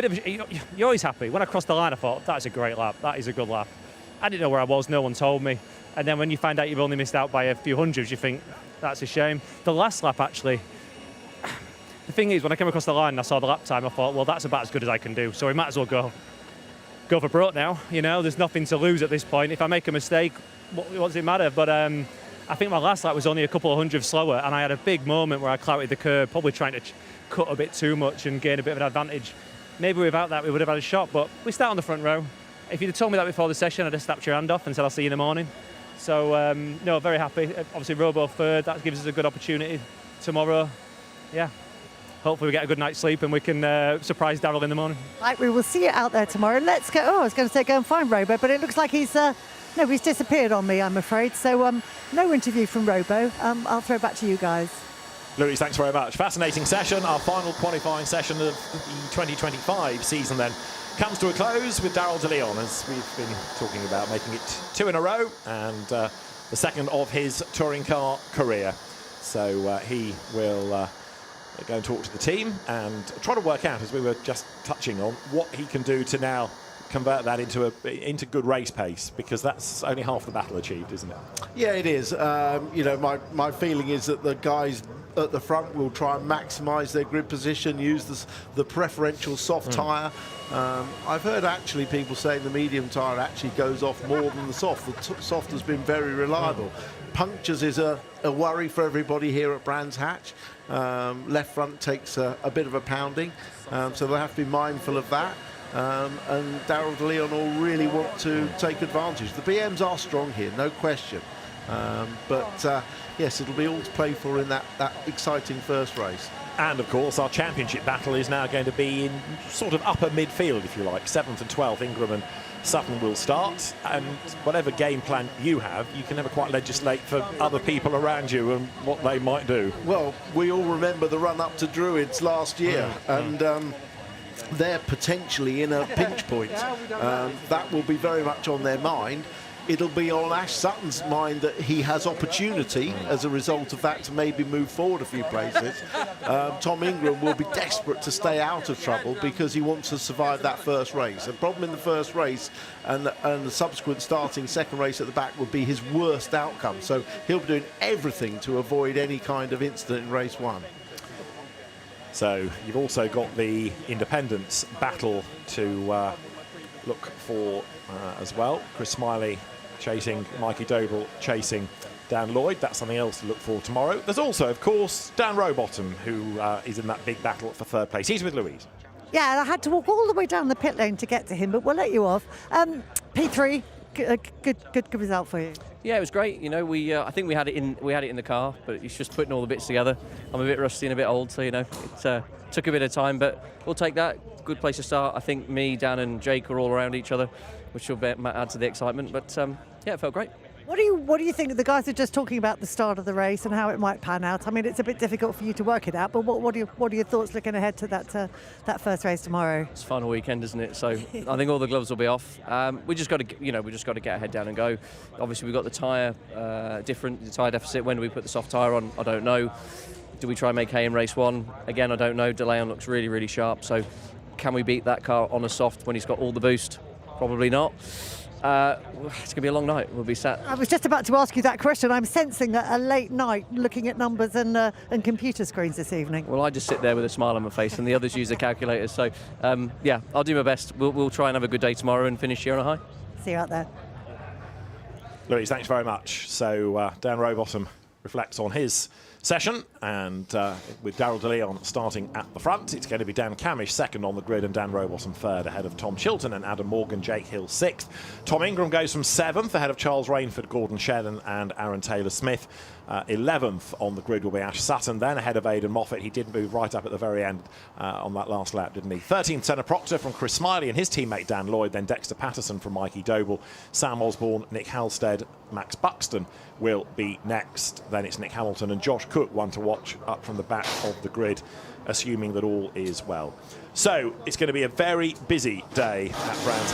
You're always happy. When I crossed the line, I thought that's a great lap. That is a good lap. I didn't know where I was. No one told me. And then when you find out you've only missed out by a few hundreds, you think that's a shame. The last lap, actually, the thing is, when I came across the line and I saw the lap time, I thought, well, that's about as good as I can do. So we might as well go for broke now. There's nothing to lose at this point. If I make a mistake, what does it matter? But I think my last lap was only a couple of hundredths slower, and I had a big moment where I clouted the curb, probably trying to cut a bit too much and gain a bit of an advantage. Maybe without that, we would have had a shot, but we start on the front row. If you'd have told me that before the session, I'd have snapped your hand off and said, I'll see you in the morning. So, no, very happy. Obviously, Robo third, that gives us a good opportunity tomorrow. Yeah, hopefully we get a good night's sleep and we can surprise Darryl in the morning. Right, we will see you out there tomorrow. Let's go. Oh, I was going to say go and find Robo, but it looks like he's disappeared on me, I'm afraid. So, no interview from Robo. I'll throw it back to you guys. Louise, thanks very much. Fascinating session. Our final qualifying session of the 2025 season then comes to a close with Darryl de Leon, as we've been talking about, making it 2 in a row and the second of his touring car career. So he will go and talk to the team and try to work out, as we were just touching on, what he can do to now convert that into good race pace, because that's only half the battle achieved, isn't it? Yeah, it is. My feeling is that the guys at the front will try and maximise their grid position, use the preferential soft tyre. I've heard actually people saying the medium tyre actually goes off more than the soft. The soft has been very reliable. Punctures is a worry for everybody here at Brands Hatch. Left front takes a bit of a pounding, so they'll have to be mindful of that. And Darryl de Leon will really want to take advantage. The BMs are strong here, no question. But yes, it'll be all to play for in that exciting first race. And of course, our championship battle is now going to be in sort of upper midfield, if you like. 7th and 12th, Ingram and Sutton will start. And whatever game plan you have, you can never quite legislate for other people around you and what they might do. Well, we all remember the run-up to Druids last year. And they're potentially in a pinch point. That will be very much on their mind. It'll be on Ash Sutton's mind that he has opportunity as a result of that to maybe move forward a few places. Tom Ingram will be desperate to stay out of trouble because he wants to survive that first race. The problem in the first race and the subsequent starting second race at the back would be his worst outcome. So he'll be doing everything to avoid any kind of incident in race 1. So you've also got the independents battle to look for as well. Chris Smiley chasing Mikey Doble, chasing Dan Lloyd. That's something else to look for tomorrow. There's also, of course, Dan Rowbottom, who is in that big battle for third place. He's with Louise. Yeah, and I had to walk all the way down the pit lane to get to him, but we'll let you off. P3, good result for you. Yeah, it was great. I think we had it in the car, but it's just putting all the bits together. I'm a bit rusty and a bit old, so it took a bit of time, but we'll take that. Good place to start. I think me, Dan, and Jake are all around each other, which will add to the excitement. But yeah, it felt great. What do you think? The guys are just talking about the start of the race and how it might pan out. I mean, it's a bit difficult for you to work it out, but what are your thoughts looking ahead to that first race tomorrow? It's final weekend, isn't it? So I think all the gloves will be off. We just got to get our head down and go. Obviously, we've got the tyre the tyre deficit. When do we put the soft tyre on? I don't know. Do we try and make hay in race 1? Again, I don't know. De Leon looks really, really sharp. So can we beat that car on a soft when he's got all the boost? Probably not. It's going to be a long night. We'll be sat. I was just about to ask you that question. I'm sensing a late night looking at numbers and computer screens this evening. Well, I just sit there with a smile on my face, and the others use their calculators. So, yeah, I'll do my best. We'll try and have a good day tomorrow and finish here on a high. See you out there. Louise, thanks very much. So, Dan Rowbottom reflects on his session, and with Daryl DeLeon starting at the front, it's going to be Dan Camish second on the grid and Dan Rowbottom third, ahead of Tom Chilton and Adam Morgan. Jake Hill sixth. Tom Ingram goes from seventh, ahead of Charles Rainford, Gordon Shedden and Aaron Taylor-Smith. 11th on the grid will be Ash Sutton, then ahead of Aidan Moffat. He did move right up at the very end on that last lap, didn't he? 13th, Senna Proctor from Chris Smiley and his teammate Dan Lloyd, then Dexter Patterson from Mikey Doble, Sam Osborne, Nick Halstead, Max Buxton will be next. Then it's Nick Hamilton and Josh Cook, one to watch up from the back of the grid, assuming that all is well. So it's going to be a very busy day at Brands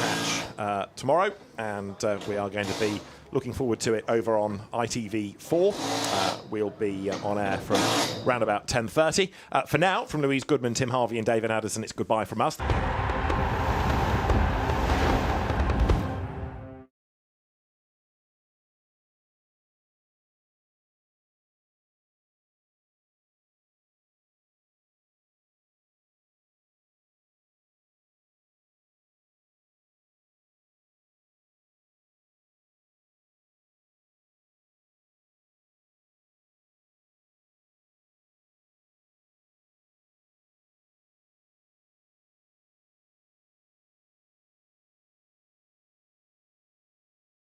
Hatch tomorrow, and we are going to be looking forward to it over on ITV4. We'll be on air from round about 10:30. For now, from Louise Goodman, Tim Harvey and David Addison, it's goodbye from us.